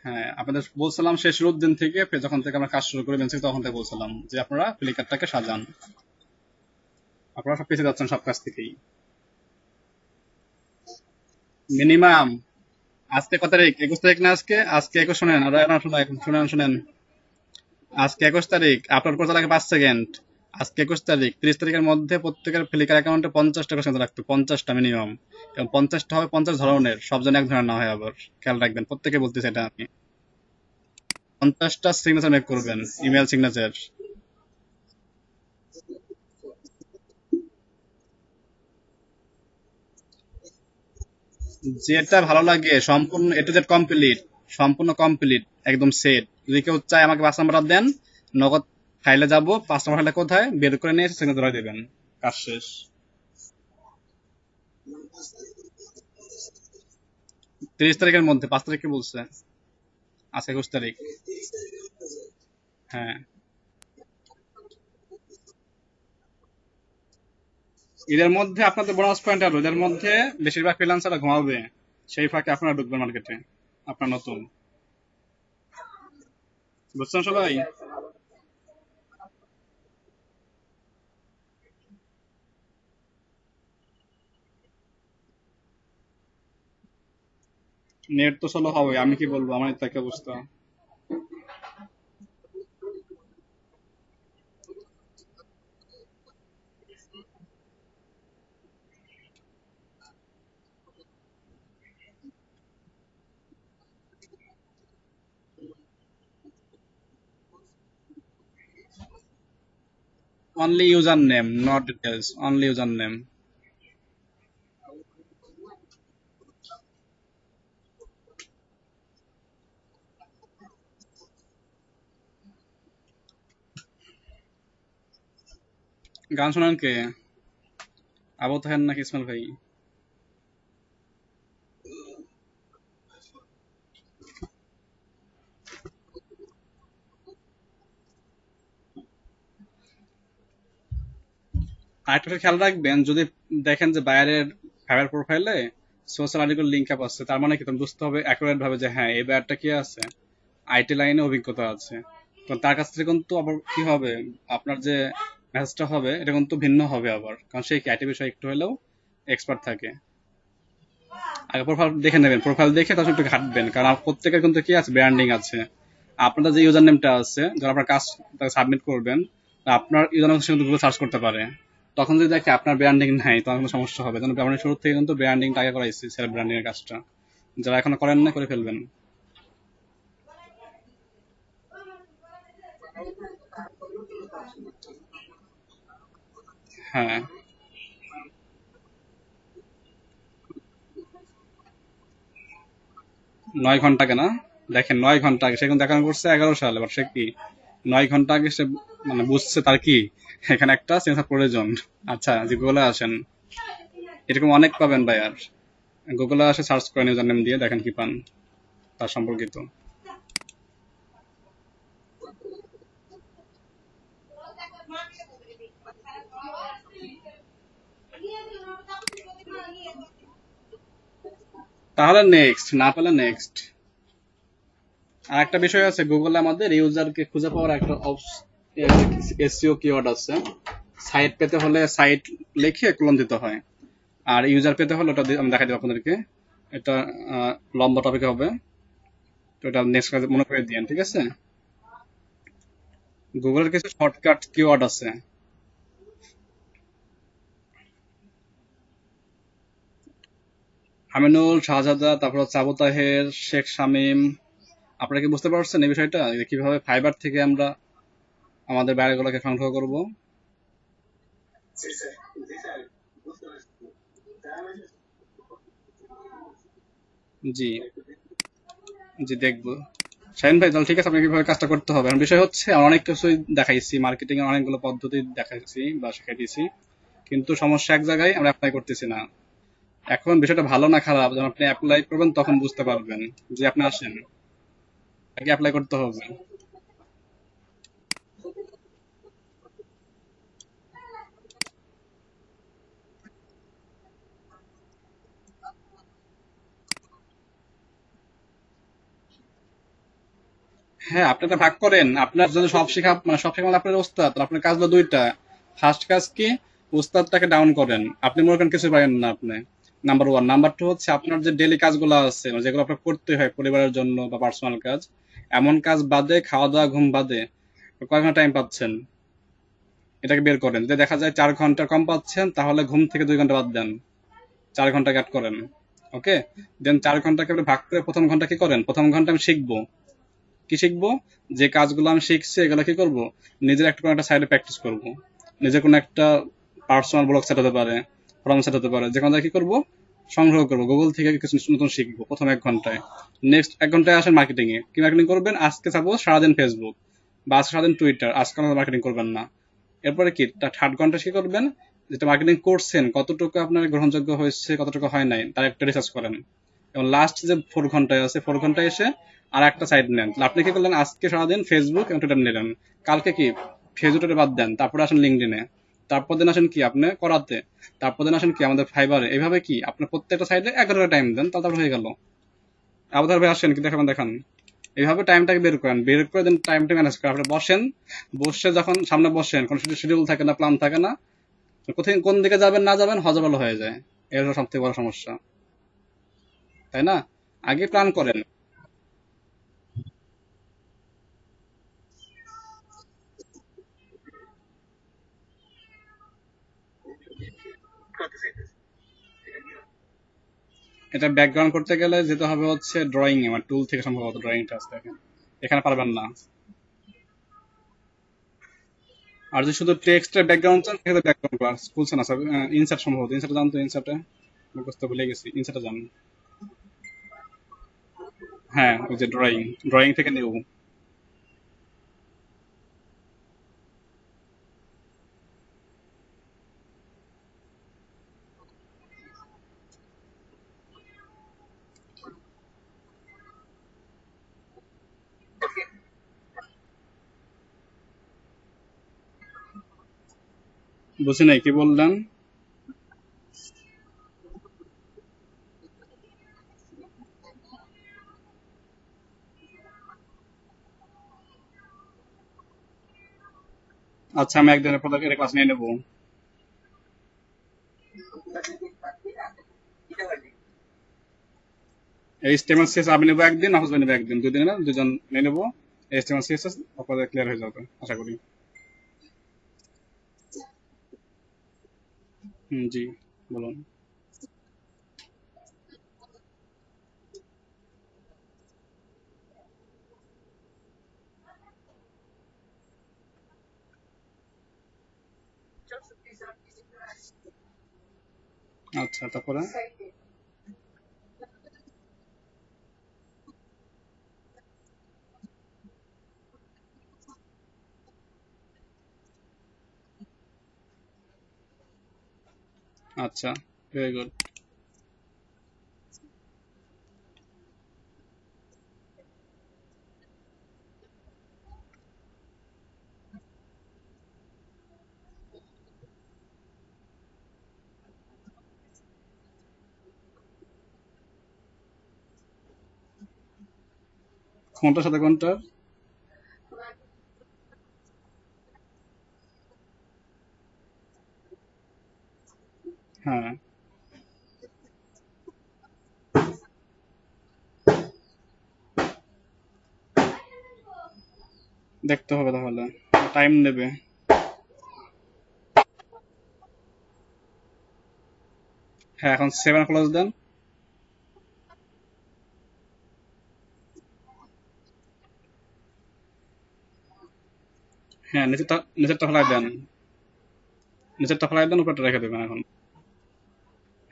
হ্যাঁ, আপনাদের বলছিলাম সেই শুরুর দিন থেকে, যখন থেকে আমরা কাজ শুরু করে বেঞ্চি, তখন থেকে বলছিলাম যে আপনারা ফিলিকারটাকে সাজান। আপনারা সব পিছিয়ে যাচ্ছেন সব কাজ থেকেই। মিনিমাম আজকে কত তারিখ? 21 তারিখ না আজকে? আজকে 21, শোনেন আর না, শুনেন শুনেন। আজকে 21 তারিখ, আপলোড করতে লাগে 5 সেকেন্ড। আজকে 21 তারিখ, 30 তারিখের মধ্যে প্রত্যেকের ফ্লিকার অ্যাকাউন্টে 50টা করে রাখতে, 50টা মিনিমাম। এবং 50টা হবে 50 ধরনের, সব যেন এক ধরনের না হয় আবার, খেয়াল রাখবেন, প্রত্যেকে বলতেছে এটা আমি। 50টা সিগনেচার মেক করবেন, ইমেল সিগনেচার। যেটা ভালো লাগে, সম্পূর্ণ এ টু জেড কমপ্লিট, সম্পূর্ণ কমপ্লিট, একদম সেট। যদি কেউ চায় আমাকে 5 নাম্বার দেন, নগদ ফাইলে যাব, 5 নাম্বার ফাইলটা কোথায় বের করে নিয়ে সিগনেচার ধরে দেবেন, কাজ শেষ। 30 তারিখের মধ্যে, 5 তারিখে বলছে, আজকে 21 তারিখ। হ্যাঁ, এদের মধ্যে আপনাদের বোনাস পয়েন্ট আর এদের মধ্যে বেশিরভাগ ফ্রিল্যান্সাররা ঘুমাবে, সেই ফাঁকে আপনারা ঢুকবেন মার্কেটে। আপনার নতুন, বুঝছেন সবাই? নেট তো চলো হবে, আমি কি বলবো, আমার তাকে অবস্থা। Only user name, not details, only user name. গান শোনান কে? আবু তাহের নাকি ইসমাইল ভাই? আরেকটা বিষয় খেয়াল রাখবেন, যদি দেখেন যে বায়ারের ফাইবার প্রোফাইলে সোশ্যাল আর্টিকেল লিঙ্ক আপ আছে, তার মানে কি তখন বুঝতে হবে অ্যাকুরেট ভাবে যে হ্যাঁ এই বায়ারটা কি আছে, আইটি লাইনে অভিজ্ঞতা আছে। তো তার কাছ থেকে কিন্তু আবার কি হবে, আপনার যে মেসেজটা হবে এটা কিন্তু ভিন্ন হবে আবার, কারণ সেই আইটি বিষয়ে একটু হলেও এক্সপার্ট থাকে। আগে প্রোফাইল দেখে নেবেন, প্রোফাইল দেখে তার একটু ঘাটবেন, কারণ প্রত্যেকের কিন্তু কি আছে, ব্র্যান্ডিং আছে। আপনার যে ইউজার নেমটা আছে, যখন আপনার কাজ সাবমিট করবেন, আপনার ইউজার নেম কিন্তু গুগল সার্চ করতে পারে। তখন যদি দেখে আপনার ব্র্যান্ডিং নাই, তখন কোনো সমস্যা হবে। যেন আপনি শুরু থেকে কিন্তু ব্র্যান্ডিংটা আগে করাইছি, সেলফ ব্র্যান্ডিং এর কাজটা যারা এখনো করেন না, করে ফেলবেন। হ্যাঁ, 9 ঘন্টা আগে না? দেখেন 9 ঘন্টা আগে সে কিন্তু দেখানো করছে 11 সালে, বাট সে কি 9 ঘন্টা আগে সে মানে বুঝছে তার কি এখানে একটা সেন্সার প্রয়োজন। আচ্ছা, যে গুগলে আসেন, এরকম অনেক পাবেন ভাই। আর গুগলে আসে সার্চ করেন ইউজার নেম দিয়ে, দেখেন কি পান তার সম্পর্কিত। তাহলে নেক্সট, না পেলে নেক্সট। আর একটা বিষয় আছে, গুগলে আমাদের ইউজারকে খুঁজে পাওয়ার একটা এসইও কিওয়ার্ড আছে। সাইট পেতে হলে সাইট লিখে ক্লোন দিতে হয়, আর ইউজার পেতে হলে ওটা আমি দেখাই দেবো আপনাদেরকে। এটা লম্বা টপিক হবে, তো এটা নেক্সট কাজে মনে করে দিন, ঠিক আছে? গুগলের কিছু শর্টকাট কিওয়ার্ড আছে। আমিনুল, শাহজাদা, তারপর হচ্ছে আবু তাহের, শেখ শামীম। আপনারা কি বুঝতে পারছেন এই বিষয়টা, যে কিভাবে ফাইবার থেকে আমরা আমাদের ব্যায়ারগুলোকে সংগ্রহ করব? জি, জি দেখবো। শাহিন ভাই, তাহলে ঠিক আছে, আপনাকে কিভাবে কাজটা করতে হবে। এখন বিষয় হচ্ছে, আমি অনেক কিছুই দেখাইছি, মার্কেটিং এর অনেকগুলো পদ্ধতি দেখাইছি বা শিখাই দিয়েছি, কিন্তু সমস্যা এক জায়গায়, আমরা অ্যাপ্লাই করতেছি না। এখন বিষয়টা ভালো না খারাপ, যখন আপনি অ্যাপ্লাই করবেন তখন বুঝতে পারবেন যে আপনি আসেন, আগে অ্যাপ্লাই করতে হবে। হ্যাঁ, আপনি একটা ভাগ করেন। আপনার যদি সব শেখা মানে সব শেখা মানে আপনার ওস্তাদ, তাহলে আপনার কাজ হলো দুইটা। ফার্স্ট কাজ কি, ওস্তাদটাকে ডাউন করেন। আপনি মনে করেন কিছু পারেন না আপনি, নাম্বার ওয়ান। নাম্বার টু হচ্ছে আপনার যে ডেলি কাজগুলো আছে, মানে যেগুলো আপনার করতে হয় পরিবারের জন্য বা পার্সোনাল কাজ, এমন কাজ বাদে, খাওয়া দাওয়া ঘুম বাদে কয় ঘন্টা টাইম পাচ্ছেন, এটাকে বের করেন। যদি দেখা যায় 4 ঘন্টা কম পাচ্ছেন, তাহলে ঘুম থেকে 2 ঘন্টা বাদ দেন, 4 ঘন্টা কাট করেন। ওকে, দেন 4 ঘন্টাকে আপনি ভাগ করে প্রথম ঘন্টা কি করেন, প্রথম ঘন্টা আমি শিখবো। কি শিখবো? যে কাজগুলো আমি শিখছি এগুলো কি করব, নিজের একটা কোনো একটা সাইডে প্র্যাকটিস করব। নিজের কোনো একটা পার্সোনাল ব্লগ সেট হতে পারে, ফর্ম সেট হতে পারে, যেখানে কি করব, সংগ্রহ করবো গুগল থেকে, কিছু নতুন শিখবো প্রথম 1 ঘন্টায়। নেক্সট 1 ঘন্টায় আসেন মার্কেটিং এ। কি মার্কেটিং করবেন? আজকে সাপোজ সারাদিন ফেসবুক, বা আজকে সারাদিন টুইটার, আজকে মার্কেটিং করবেন না। এরপরে কি তার থার্ড ঘন্টা কি করবেন, যেটা মার্কেটিং করছেন কতটুকু আপনার গ্রহণযোগ্য হয়েছে, কতটুকু হয় নাই, তার একটা রিসার্চ করেন। এবং লাস্ট যে 4 ঘন্টায় আছে, 4 ঘন্টায় এসে আর একটা সাইড নেন। তাহলে আপনি কি করলেন, আজকে সারাদিন ফেসবুক এবং টুইটার নিলেন, কালকে কি ফেসবুক টুইটার বাদ দেন, তারপরে আসেন লিঙ্কডইনে। তারপর দিন আসেন কি আপনি করাতে, তারপর দিন আসেন কি আমাদের ফাইবারে। এইভাবে কি আপনি প্রত্যেকটা সাইডে 11টা টাইম দেন, তারপর হয়ে গেল। আবার ভাবে আসেন কি দেখাবেন দেখান, এইভাবে টাইমটাকে বের করেন, বের করে দেন টাইমটা ম্যানেজ করে আপনি বসেন। বসে যখন সামনে বসেন, কোনো শিডিউল থাকে না, প্ল্যান থাকে না, কোথায় কোন দিকে যাবেন না যাবেন হজবল হয়ে যায়। এর হলো সব থেকে বড় সমস্যা, তাই না? আগে প্ল্যান করেন। এটা ব্যাকগ্রাউন্ড করতে গেলে যেতে হবে হচ্ছে ড্রয়িং এ, আমার টুল থেকে সম্ভবত ড্রয়িংটা আসতে এখানে, এখানে পারবেন না। আর যদি শুধু টেক্সটের ব্যাকগ্রাউন্ড চান সেক্ষেত্রে ব্যাকগ্রাউন্ড ক্লাস খুলছে না স্যার, ইনসার্ট সম্ভবত, ইনসার্ট জানতো, ইনসার্টে মুখস্থ ভুলে গেছি, ইনসার্টে জান। হ্যাঁ ওই যে ড্রয়িং, ড্রয়িং থেকে নেব। বুঝি নাই কি বললেন। আচ্ছা আমি একদিনের পর এটা ক্লাস নিয়ে নেবো। এই স্টেমাল সিএস আমি নেবো একদিন, হাফিজ ভাই নেবো একদিন, দুই দিনে দুজন নিয়ে নেবো। এই স্টেমাল সিএস আপনাদের ক্লিয়ার হয়ে যাবে আশা করি। জি বলুন। আচ্ছা তারপরে। আচ্ছা ভেরি গুড। কোনটার সাথে কোনটার? হ্যাঁ দেখতে হবে তাহলে, টাইম নেবে। হ্যাঁ এখন 7 ক্লাস দেন। হ্যাঁ নিচেরটা ফেলাই দেন, নিচেরটা ফেলাই দেন, উপরটা রেখে দেবেন এখন।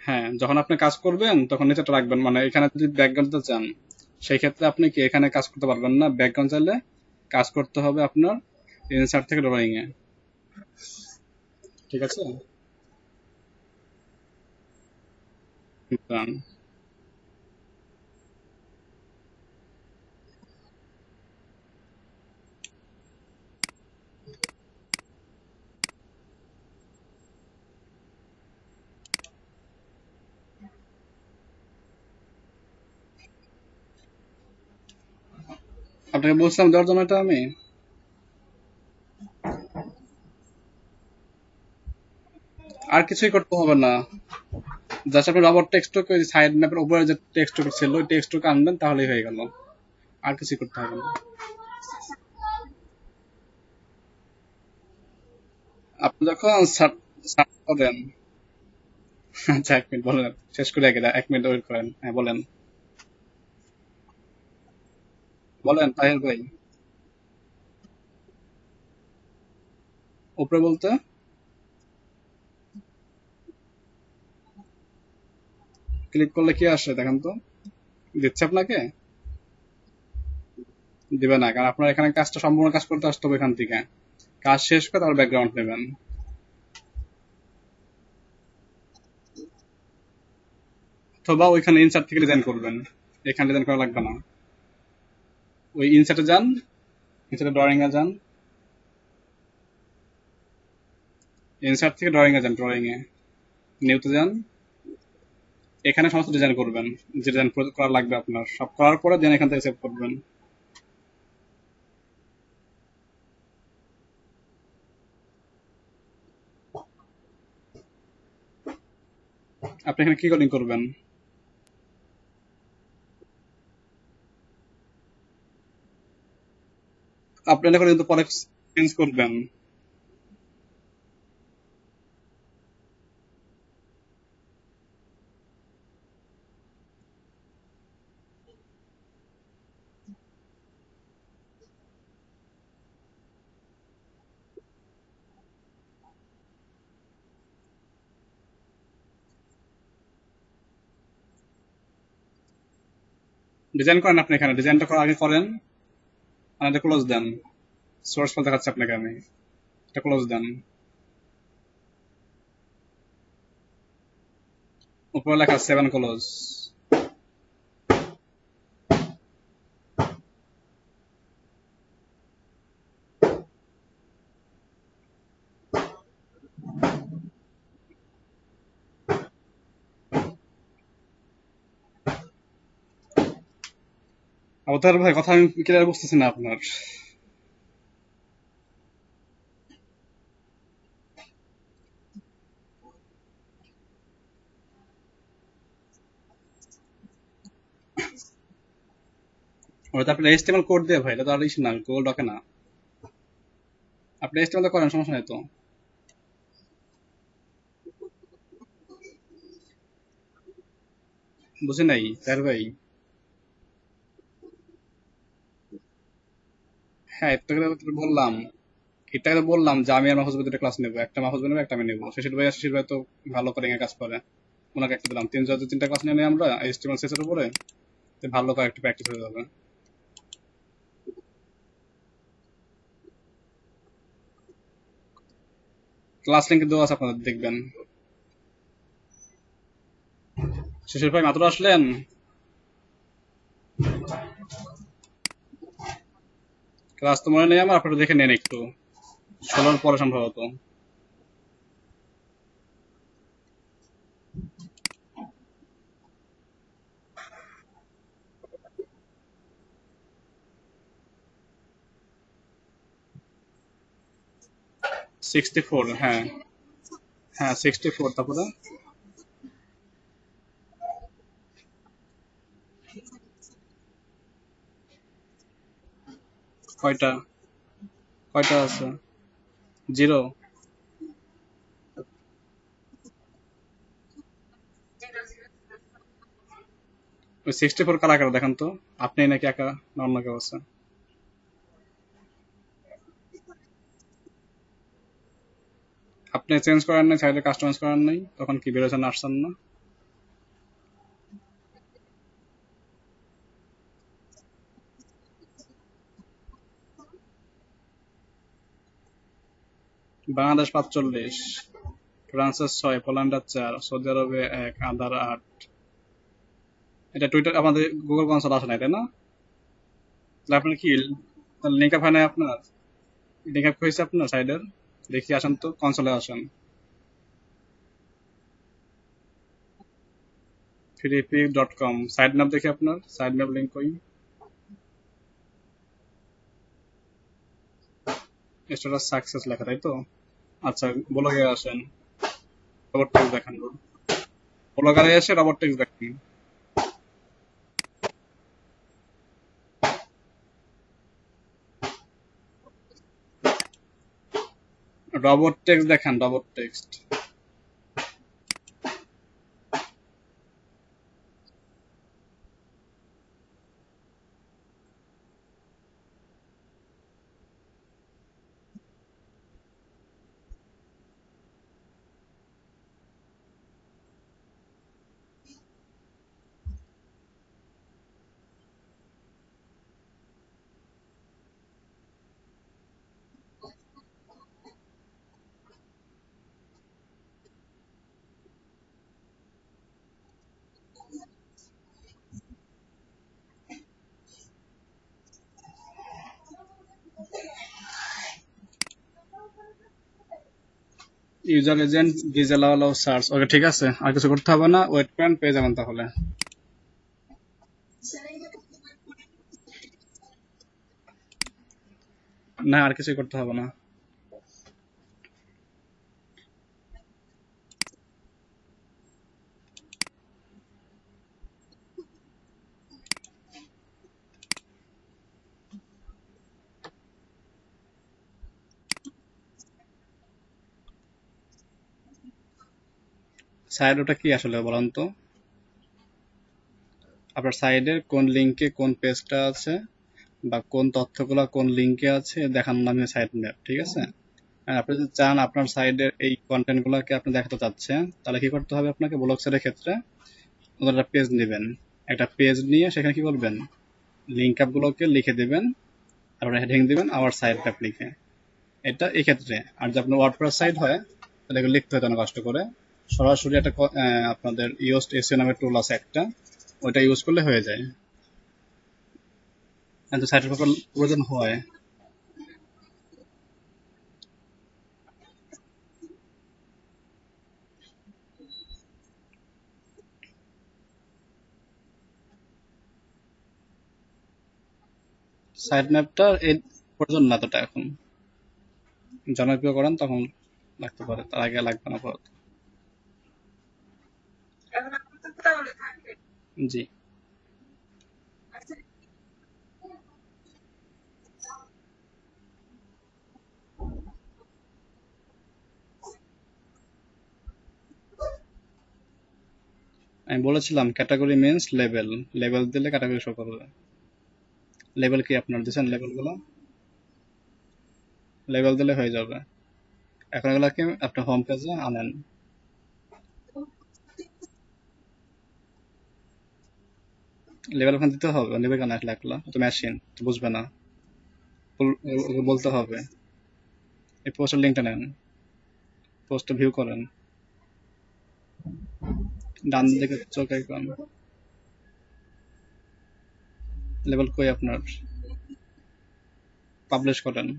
হ্যাঁ যখন আপনি কাজ করবেন তখন নিচেরটা রাখবেন, মানে এখানে যদি ব্যাকগ্রাউন্ড দিতে চান সেই ক্ষেত্রে আপনি কি এখানে কাজ করতে পারবেন না, ব্যাকগ্রাউন্ড চাইলে কাজ করতে হবে আপনার ইনসার্ট থেকে ড্রয়িং এ। ঠিক আছে। done। আপনাকে বলছিলাম দেওয়ার জন্য এটা আমি। আর কিছুই করতে হবে না, জাস্ট আপনি রবট টেক্সটকে ওই সাইড ম্যাপের উপরে যে টেক্সটক ছিল ওই টেক্সটকে আনবেন তাহলেই হয়ে গেল, আর কিছুই করতে হবে না। আপনি যখন সার্চ করেন, আচ্ছা 1 মিনিট বলেন, শেষ করে আগে 1 মিনিট ওয়েট করেন, হ্যাঁ বলেন। বলেন তাহির ভাই। উপরে বলতে ক্লিক করলে কি আসে দেখেন তো, দিচ্ছে আপনাকে? দিবে না, কারণ আপনার এখানে কাজটা সম্পূর্ণ কাজ করতে আসতে হবে এখান থেকে, কাজ শেষ করে তারপর ব্যাকগ্রাউন্ড নেবেন। অথবা ওইখানে ইনসার্ট থেকে ডিজাইন করবেন, এখানে ডিজাইন করা লাগবে না। ওই ইনসার্টে যান, ইনসার্টে ড্রয়িং এ যান, ইনসার্ট থেকে ড্রয়িং এ যান, ড্রয়িং এ নিউতে যান, এখানে সমস্ত ডিজাইন করবেন, যে ডিজাইন করা লাগবে আপনার সব করার পরে দেন এখান থেকে সেভ করবেন। আপনি এখানে কি কোডিং করবেন? আপনি এটা করে কিন্তু পরে চেঞ্জ করবেন। ডিজাইন করেন আপনি, এখানে ডিজাইনটা আগে করেন, আর এটা ক্লোজ দেন। সোর্স ফাইল দেখাচ্ছে আপনাকে আমি, এটা ক্লোজ দেন। উপরে লেখা 7 ক্লোজ। অবতার ভাই, কথা আমি ক্লিয়ার বুঝতেছি না আপনার। ওটা আপনি HTML কোড দিয়ে ভাই, এটা তো আর ইস্যু না, গুগল ডকে না। আপনি HTML করেন, সমস্যা নেই তো। বুঝি নাই স্যার ভাই। হ্যাঁ, এটা বললাম, এটা তো বললাম যে আমি আর মাহফুজ ভাই দুটো ক্লাস নেবো, একটা মাহফুজ ভাই নেবো, একটা আমি নেবো। শিশির ভাই তো ভালো করে কাজ করে, ওনাকে একটা দিলাম, তিনটা ক্লাস নিয়ে নিই আমরা HTML এর উপরে, তো ভালো করে একটা প্র্যাকটিস হয়ে যাবে। ক্লাস লিঙ্ক দেওয়া আছে, আপনাদের দেখবেন। শিশির ভাই মাত্র আসলেন? ক্লাস তো মনে নেই আমার, আপনারা দেখে নেন একটু, 16 পরে সম্ভবত। 64, হ্যাঁ। হ্যাঁ 64, তারপরে কয়টা, কয়টা আছে? জিরো? ওই 64 কারা কারা দেখান তো, আপনি নাকি একা, না অন্য কেউ আছে? আপনি চেঞ্জ করেন নাই, সাইডে কাস্টমাইজ করেন নাই, তখন কি বেরোছেন, আসছেন না? বাংলাদেশ 45, ফ্রান্সের 6, পোল্যান্ডের 4, সৌদি আরবে 1, আদার 8। এটা টুইটার আমাদের গুগল কনসোল আসে নাই, তাই না? তাহলে আপনার কি লিঙ্ক আপ হয় নাই আপনার? লিঙ্ক আপ হয়েছে আপনার সাইডের? দেখি, আসেন তো, কনসোলে আসেন। freepik.com সাইড ম্যাপ দেখি, আপনার সাইড ম্যাপ লিঙ্ক কই? স্ট্যাটাস সাকসেস লেখা, তাই তো? আচ্ছা, ব্লগে আসেন, রবট টেক্সট দেখান। ব্লগারে এসে রবট টেক্সট দেখান। রবট টেক্সট দেখান, robot text. User agent disallow allow search, okay ঠিক আছে, আর কিছু করতে হবে না, ওয়েট করেন পেয়ে যাবেন তাহলে। না আর কিছু করতে হবে না। সাইড ওটা কি আসলে বলেন তো? আপনার সাইডের কোন লিঙ্কে কোন পেজটা আছে বা কোন তথ্যগুলো কোন লিঙ্কে আছে দেখানোর নামে সাইট ম্যাপ, ঠিক আছে? আর আপনি যদি চান আপনার সাইডের এই কন্টেন্ট গুলাকে আপনি দেখাতে চাচ্ছেন, তাহলে কি করতে হবে আপনাকে? ব্লগ সাইটের ক্ষেত্রে আপনার একটা পেজ নেবেন, একটা পেজ নিয়ে সেখানে কি করবেন, লিঙ্ক আপ গুলোকে লিখে দিবেন, তারপরে হেডিং দিবেন আবার সাইট ম্যাপ লিখে। এটা এই ক্ষেত্রে। আর যদি আপনার ওয়ার্ডপ্রেস সাইট হয় তাহলে এগুলো লিখতে হয় অনেক কষ্ট করে। সরাসরি একটা আপনাদের ইউস্ট এসিও নামের টুল আছে একটা, ওইটা ইউজ করলে হয়ে যায়। কিন্তু সাইটের প্রয়োজন হয়। সাইট ম্যাপটা এই প্রয়োজন না এতটা এখন, জনপ্রিয় করেন তখন লাগতে পারে, তার আগে লাগবে না পরে। জি। আমি বলেছিলাম ক্যাটাগরি মিন্স লেভেল, লেভেল দিলে ক্যাটাগরি শো করবে। লেভেল কি আপনার দিচ্ছেন? লেভেল গুলো লেভেল দিলে হয়ে যাবে। এখন এগুলাকে আপনার হোম পেজে আনেন। লেভেল ওখানে দিতে হবে, নেবে কেন একলা একলা? তো মেশিন তো বুঝবে না, ওকে বলতে হবে। এই পোস্টের লিঙ্কটা নেন, পোস্টটা ভিউ করেন, ডান দিকে চোখ আইকন, লেভেল কই আপনার? পাবলিশ করেন।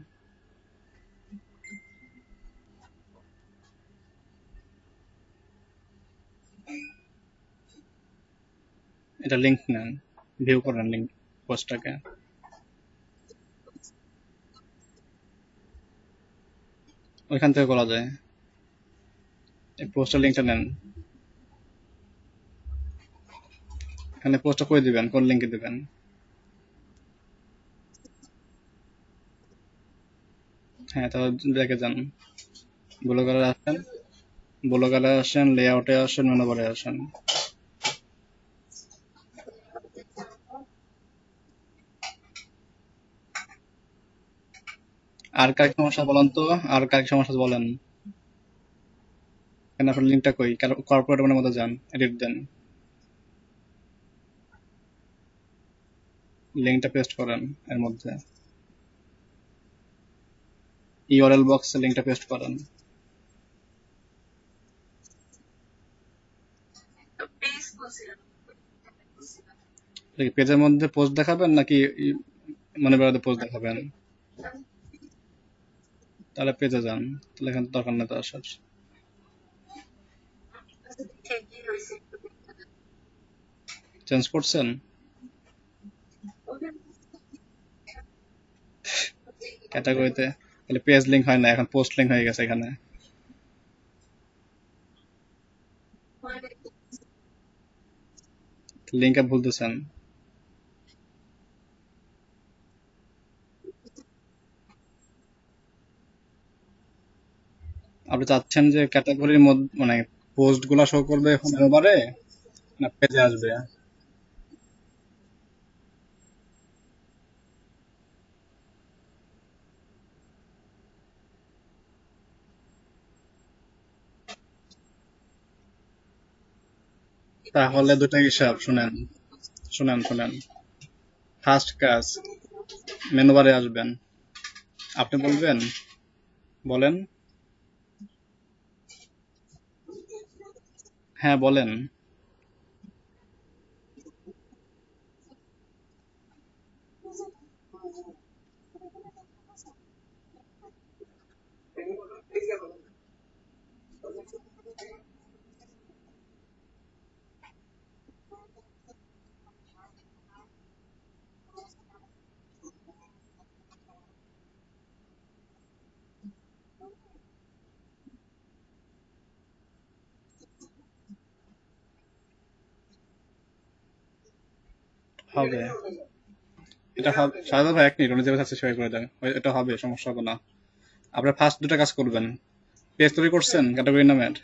এটা লিঙ্ক নেন, ভিউ করেন লিঙ্ক পোস্টটাকে। ওইখান থেকে করা যায়। এই পোস্টের লিঙ্কটা নেন, এখানে পোস্টটা করে দিবেন, কোন লিঙ্কে দিবেন। হ্যাঁ তাহলে দেখে যান, ব্লগারে আসেন, ব্লগারে আসেন, লেআউটে আসেন, মেনু বারে আসেন। আর কার সমস্যা বলেন তো? আর কার সমস্যা বলেন? কেন আপনার লিঙ্কটা কই? কর্পোরেট মধ্যে যান, এডিট দেন, লিঙ্কটা পেস্ট করেন এর মধ্যে, ইউআরএল বক্সে লিঙ্কটা পেস্ট করেন। পেজের মধ্যে পোস্ট দেখাবেন নাকি মনে বেড়াতে পোস্ট দেখাবেন? তাহলে পেজে যান, তাহলে এখানে দরকার নেই তো আসার। চেঞ্জ করছেন? ক্যাটাগরিতে তাহলে পেজ লিঙ্ক হয় না, এখন পোস্ট লিঙ্ক হয়ে গেছে এখানে। লিঙ্ক আপ ভুলতেছেন। আপনি চাচ্ছেন যে ক্যাটাগরির মধ্যে মানে পোস্ট গুলা শো করবে এখন এবারে, না পেজে আসবে? তাহলে দুটো হিসাব শুনেন, শুনেন শুনেন। ফার্স্ট কাজ, মেনু বারে আসবেন, আপনি বলবেন, বলেন। হ্যাঁ বলেন। হবে, এটা হবে সাদা ভাই, এক মিনিট উনি যেভাবে চাচ্ছে সেভাবে করে দেন, এটা হবে, সমস্যা হবে না। আপনার ফার্স্ট দুটো কাজ করবেন, পেজ তৈরি করছেন ক্যাটাগরি নামের,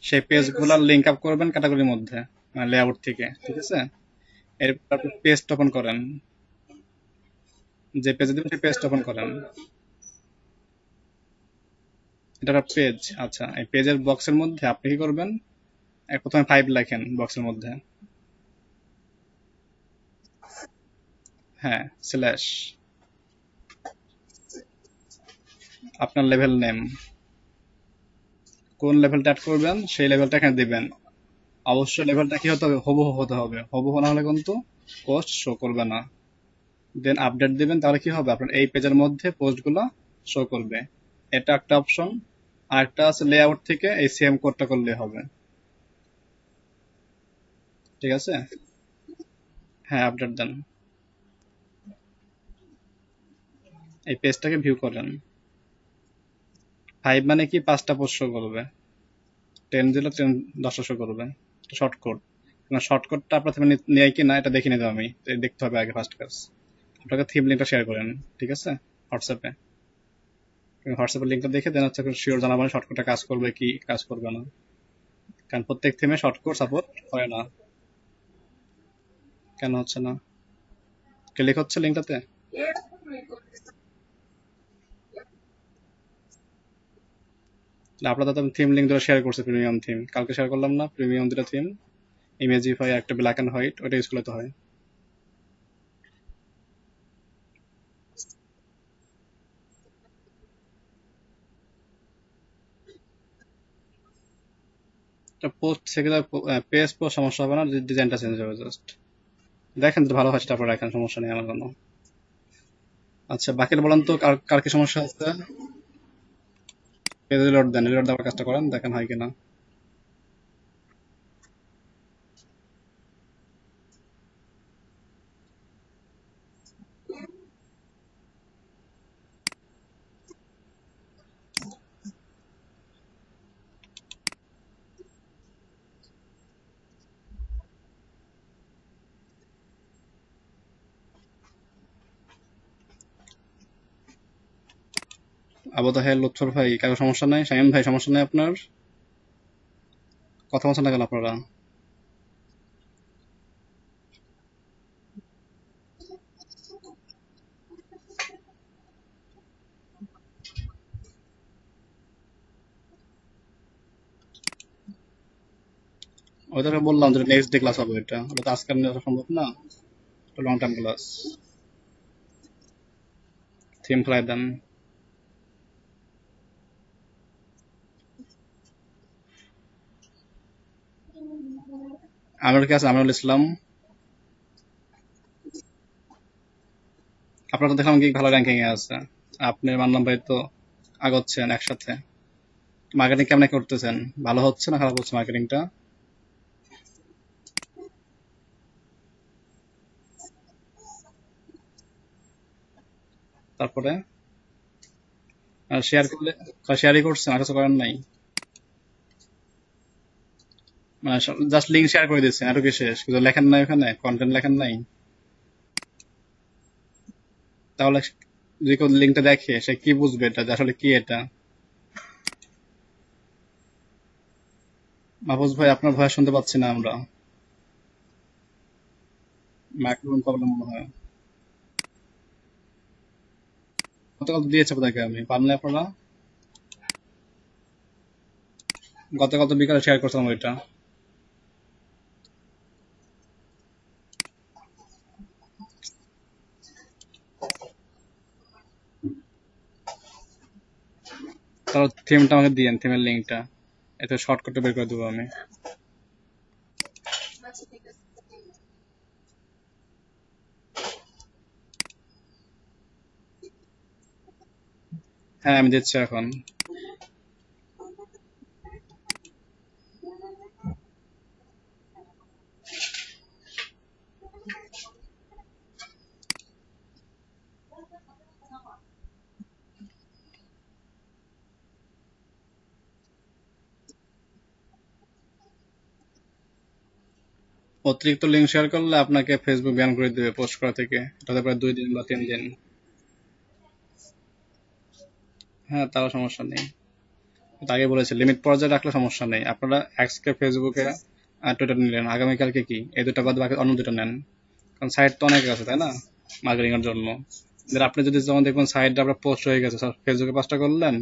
সেই পেজগুলোর লিঙ্ক আপ করবেন ক্যাটাগরির মধ্যে, মানে লেআউট থেকে, ঠিক আছে? এরপর আপনি পেজটা ওপেন করেন, যে পেজে দিবেন সেই পেজটা ওপেন করেন। এটা একটা পেজ, আচ্ছা এই পেজের বক্সের মধ্যে আপনি কি করবেন, প্রথমে 5 লেখেন বক্সের মধ্যে, হ্যাঁ, স্ল্যাশ আপনার লেভেল নেম, কোন লেভেলটা অ্যাড করবেন সেই লেভেলটা এখানে দিবেন। অবশ্যই লেভেলটা কি হতে হবে, হুবহু হতে হবে, হুবহু না হলে কিন্তু পোস্ট শো করবে না। দেন আপডেট দিবেন, তাহলে কি হবে, আপনার এই পেজের মধ্যে পোস্টগুলো শো করবে। এটা একটা অপশন। আরেকটা আছে লেআউট থেকে এই সেম কোডটা করলে হবে, ঠিক আছে? হ্যাঁ, আপডেট দেন, এই পেজটাকে ভিউ করেন। 5 মানে কি, 5টা পোস্ট শো করবে, 10 দিলে 10টা শো করবে, শর্টকট। শর্টকটটা আপনার থেকে নেয় কি না এটা দেখে নিতে আমি, তো দেখতে হবে আগে ফার্স্ট কাজ। আপনাকে থিম লিঙ্কটা শেয়ার করেন, ঠিক আছে, হোয়াটসঅ্যাপে। হোয়াটসঅ্যাপের লিঙ্কটা দেখে দেন হচ্ছে শিওর জানাবেন শর্টকটটা কাজ করবে কি কাজ করবে না, কারণ প্রত্যেক থিমে শর্টকট সাপোর্ট হয় না। কেন হচ্ছে না, ক্লিক হচ্ছে লিঙ্কটাতে? আপনাদের তো থিম লিঙ্ক দুটো শেয়ার করছে, প্রিমিয়াম থিম কালকে শেয়ার করলাম না, প্রিমিয়াম দুটো থিম, ইমেজিফাই একটা ব্ল্যাক এন্ড হোয়াইট, ওটা ইউজ করলে তো হয়। পোস্ট সেকেন্ডার পেজ পোস্ট সমস্যা হবে না, ডিজাইনটা চেঞ্জ হবে জাস্ট। দেখেন তো ভালো হয় সেটা আপনারা রাখেন, সমস্যা নেই আমার জন্য। আচ্ছা বাকিটা বলেন তো, কার কার কি সমস্যা আছে? পেজ রিলোড দেন, রিলোড দেওয়ার কাজটা করেন, দেখেন হয় কিনা। আবু তাহের, লুৎফর ভাই, কারো সমস্যা নাই? শামীম ভাই সমস্যা নাই আপনার? কথা বলছেন না কেন আপনারা? ওইটাকে বললাম যে নেক্সট ডে ক্লাস হবে, ওটা তো আজকাল নেওয়া সম্ভব না, লং টার্ম ক্লাস। থিম ফেলাই দেন। আমার কি আছে, আমিরুল ইসলাম। আপনার তো দেখলাম কি ভালো র্যাঙ্কিং এ আছে, আপনি মানলাম ভাই তো আগাচ্ছেন একসাথে। মার্কেটিং কেমন করতেছেন, ভালো হচ্ছে না খারাপ হচ্ছে মার্কেটিংটা? তারপরে শেয়ার করলে, শেয়ারই করছেন আর কিছু করেন নাই, মানে জাস্ট লিঙ্ক শেয়ার করে দিচ্ছেন আর কি, শেষ কিছু লেখেন নাই, ওখানে কন্টেন্ট লেখেন নাই? তাহলে যে কেউ লিঙ্কটা দেখে সে কি বুঝবে এটা যে আসলে কি এটা? মাহফুজ ভাই আপনার ভয়েস শুনতে পাচ্ছি না আমরা, মাইক্রোফোন প্রবলেম মনে হয়। গতকাল তো দিয়েছে আপনাকে আমি, পারলে আপনারা গতকাল তো বিকালে শেয়ার করছিলাম ওইটা। তাহলে থিমটা আমাকে দিয়েন, থিমের লিঙ্কটা, এতে শর্টকাটে বের করে দেবো আমি। হ্যাঁ আমি দিচ্ছি এখন। অতিরিক্ত লিঙ্ক শেয়ার করলে আপনাকে ফেসবুক ব্যান করে দেবে পোস্ট করা থেকে। এটা হতে পারে 2 দিন বা 3 দিন। হ্যাঁ, তাও সমস্যা নেই। তো আগে বলেছি লিমিট পর্যায়ে রাখলে সমস্যা নেই। আপনারা আজকে ফেসবুকে আর টুইটার নিলেন, আগামীকালকে কি এই দুটো বাদ বাকি অন্য দুটো নেন। কারণ সাইট তো অনেক আছে তাই না, মার্কেটিং এর জন্য। এবার আপনি যদি যেমন দেখুন সাইটটা আপনার পোস্ট হয়ে গেছে, ফেসবুকে 5টা করলেন,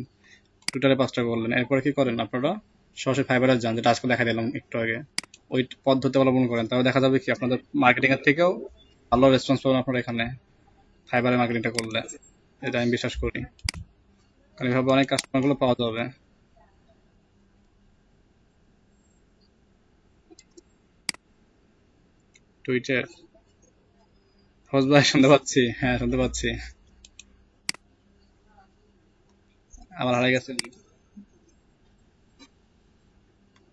টুইটারে 5টা করলেন, এরপরে কি করেন আপনারা সরাসরি ফাইবারে যান, যেটা আজকে দেখা দিলাম একটু আগে। ওই পদ্ধতি অবলম্বন করেন, তাহলে দেখা যাবে কি আপনাদের মার্কেটিং এর থেকেও ভালো রেসপন্স পাবেন আপনারা এখানে ফাইবারে মার্কেটিংটা করলে। এটা আমি বিশ্বাস করি, কারণ এভাবে অনেক কাস্টমার গুলো পাওয়া যাবে। টুইটার ফৌজ ভাই শুনতে পাচ্ছি, হ্যাঁ শুনতে পাচ্ছি। আবার হারিয়ে গেছেন।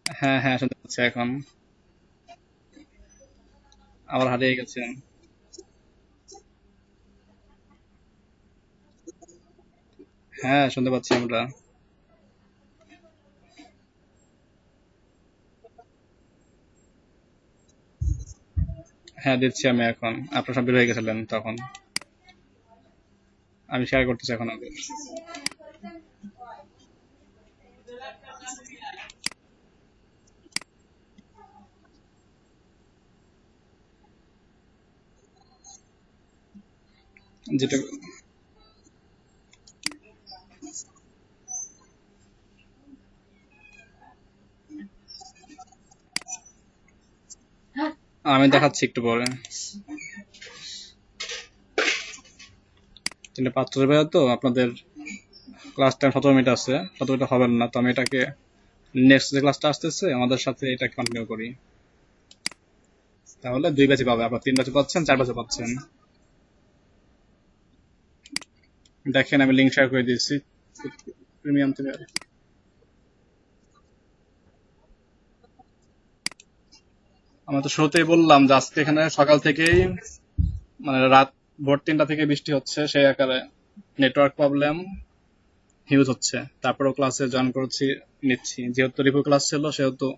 হ্যাঁ হ্যাঁ শুনতে পাচ্ছি এখন। আবার হারিয়ে গেছেন। হ্যাঁ শুনতে পাচ্ছি আমরা। হ্যাঁ দিচ্ছি আমি এখন, আপনার সব বের হয়ে গেছিলেন তখন। আমি শেয়ার করতেছি এখন আগে। যেটা আমি দেখাচ্ছি একটু পরে। কিন্তু 5 তো আপনাদের ক্লাস টাইম 17 মিনিট আছে, 17 মিনিট হবেন না, তো আমি এটাকে নেক্সট যে ক্লাসটা আসতেছে আমাদের সাথে এটা কন্টিনিউ করি। তাহলে 2 ব্যাচে পাবে, আপনার 3 ব্যাচে পাচ্ছেন, 4 ব্যাচে পাচ্ছেন। দেখেন আমি লিঙ্ক শেয়ার করে দিয়েছি প্রিমিয়াম থেকে। আমরা তো শুরুতেই বললাম যে আজকে এখানে সকাল থেকেই মানে রাত ভোর 3টা থেকে বৃষ্টি হচ্ছে সেই আকারে, নেটওয়ার্ক প্রবলেম হিউজ হচ্ছে। তারপরেও ক্লাসে জয়েন করছি, নিচ্ছি, যেহেতু রিভিউ ক্লাস ছিল সেহেতু।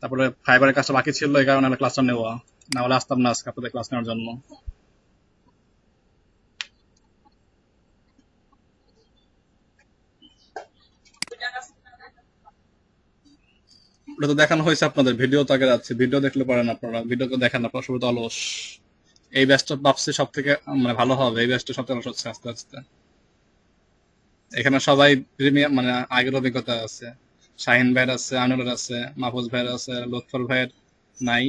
তারপরে ফাইবারের কাজটা বাকি ছিল, এই কারণে আমি ক্লাসটা নেওয়া, না হলে আসতাম না আজকে আপনাদের ক্লাস নেওয়ার জন্য। ওটা তো দেখানো হয়েছে আপনাদের, ভিডিও তো আগে যাচ্ছে, ভিডিও দেখলে পারেন আপনারা, ভিডিও তো দেখেন আপনারা, সবাই তো অলস। এই ব্যাচটা ভাবছি সব থেকে মানে ভালো হবে, এই ব্যাচটা সব থেকে অলস হচ্ছে আস্তে আস্তে। এখানে সবাই প্রিমিয়াম মানে আগের অভিজ্ঞতা আছে। শাহিন ভাইয়ের আছে, আনুরের আছে, মাহফুজ ভাইয়ের আছে, লুৎফর ভাইয়ের নাই,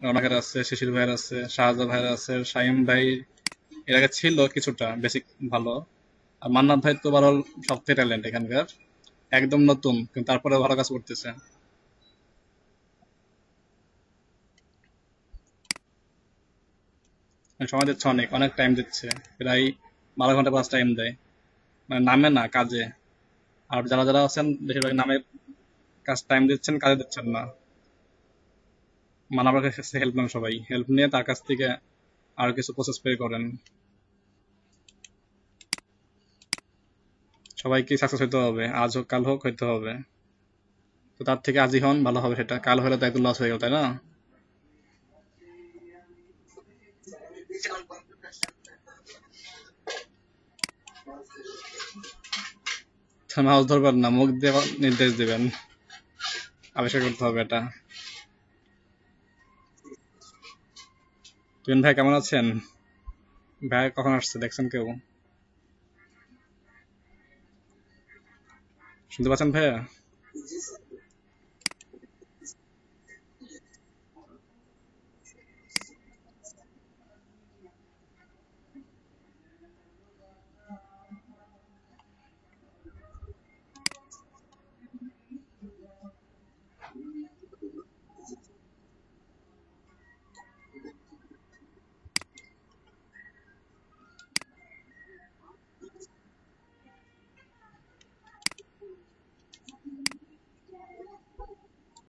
রনাকের আছে, শিশির ভাইয়ের আছে, শাহজাদ ভাইয়ের আছে, শাহিম ভাই এর আগে ছিল কিছুটা বেসিক ভালো। আর মান্নাত ভাই তো ওভারঅল সব থেকে ট্যালেন্ট এখানকার, একদম নতুন কিন্তু তারপরে ভালো কাজ করতেছে। মানে সময় দিচ্ছে, অনেক অনেক টাইম দিচ্ছে, প্রায় 12 ঘন্টা প্লাস টাইম দেয়। মানে নামে না কাজে। আর যারা যারা আছেন বেশিরভাগ নামে কাজ, টাইম দিচ্ছেন কাজে দিচ্ছেন না। মানে আমার কাছে হেল্প নেন, সবাই হেল্প নিয়ে তার কাছ থেকে আরো কিছু প্রসেস পে করেন। সবাইকে সাকসেস হইতে হবে, আজ হোক কাল হোক হইতে হবে। তো তার থেকে আজই হন, ভালো হবে সেটা, কাল হলে তো একদম লস হয়ে গেল তাই না। মাছ ধরবেন না, মুখ দিয়ে নির্দেশ দিবেন, আবিষ্কার করতে হবে এটা। তুমিন ভাই কেমন আছেন? ভাই কখন আসছে দেখছেন কেউ? শুনতে পাচ্ছেন ভাইয়া?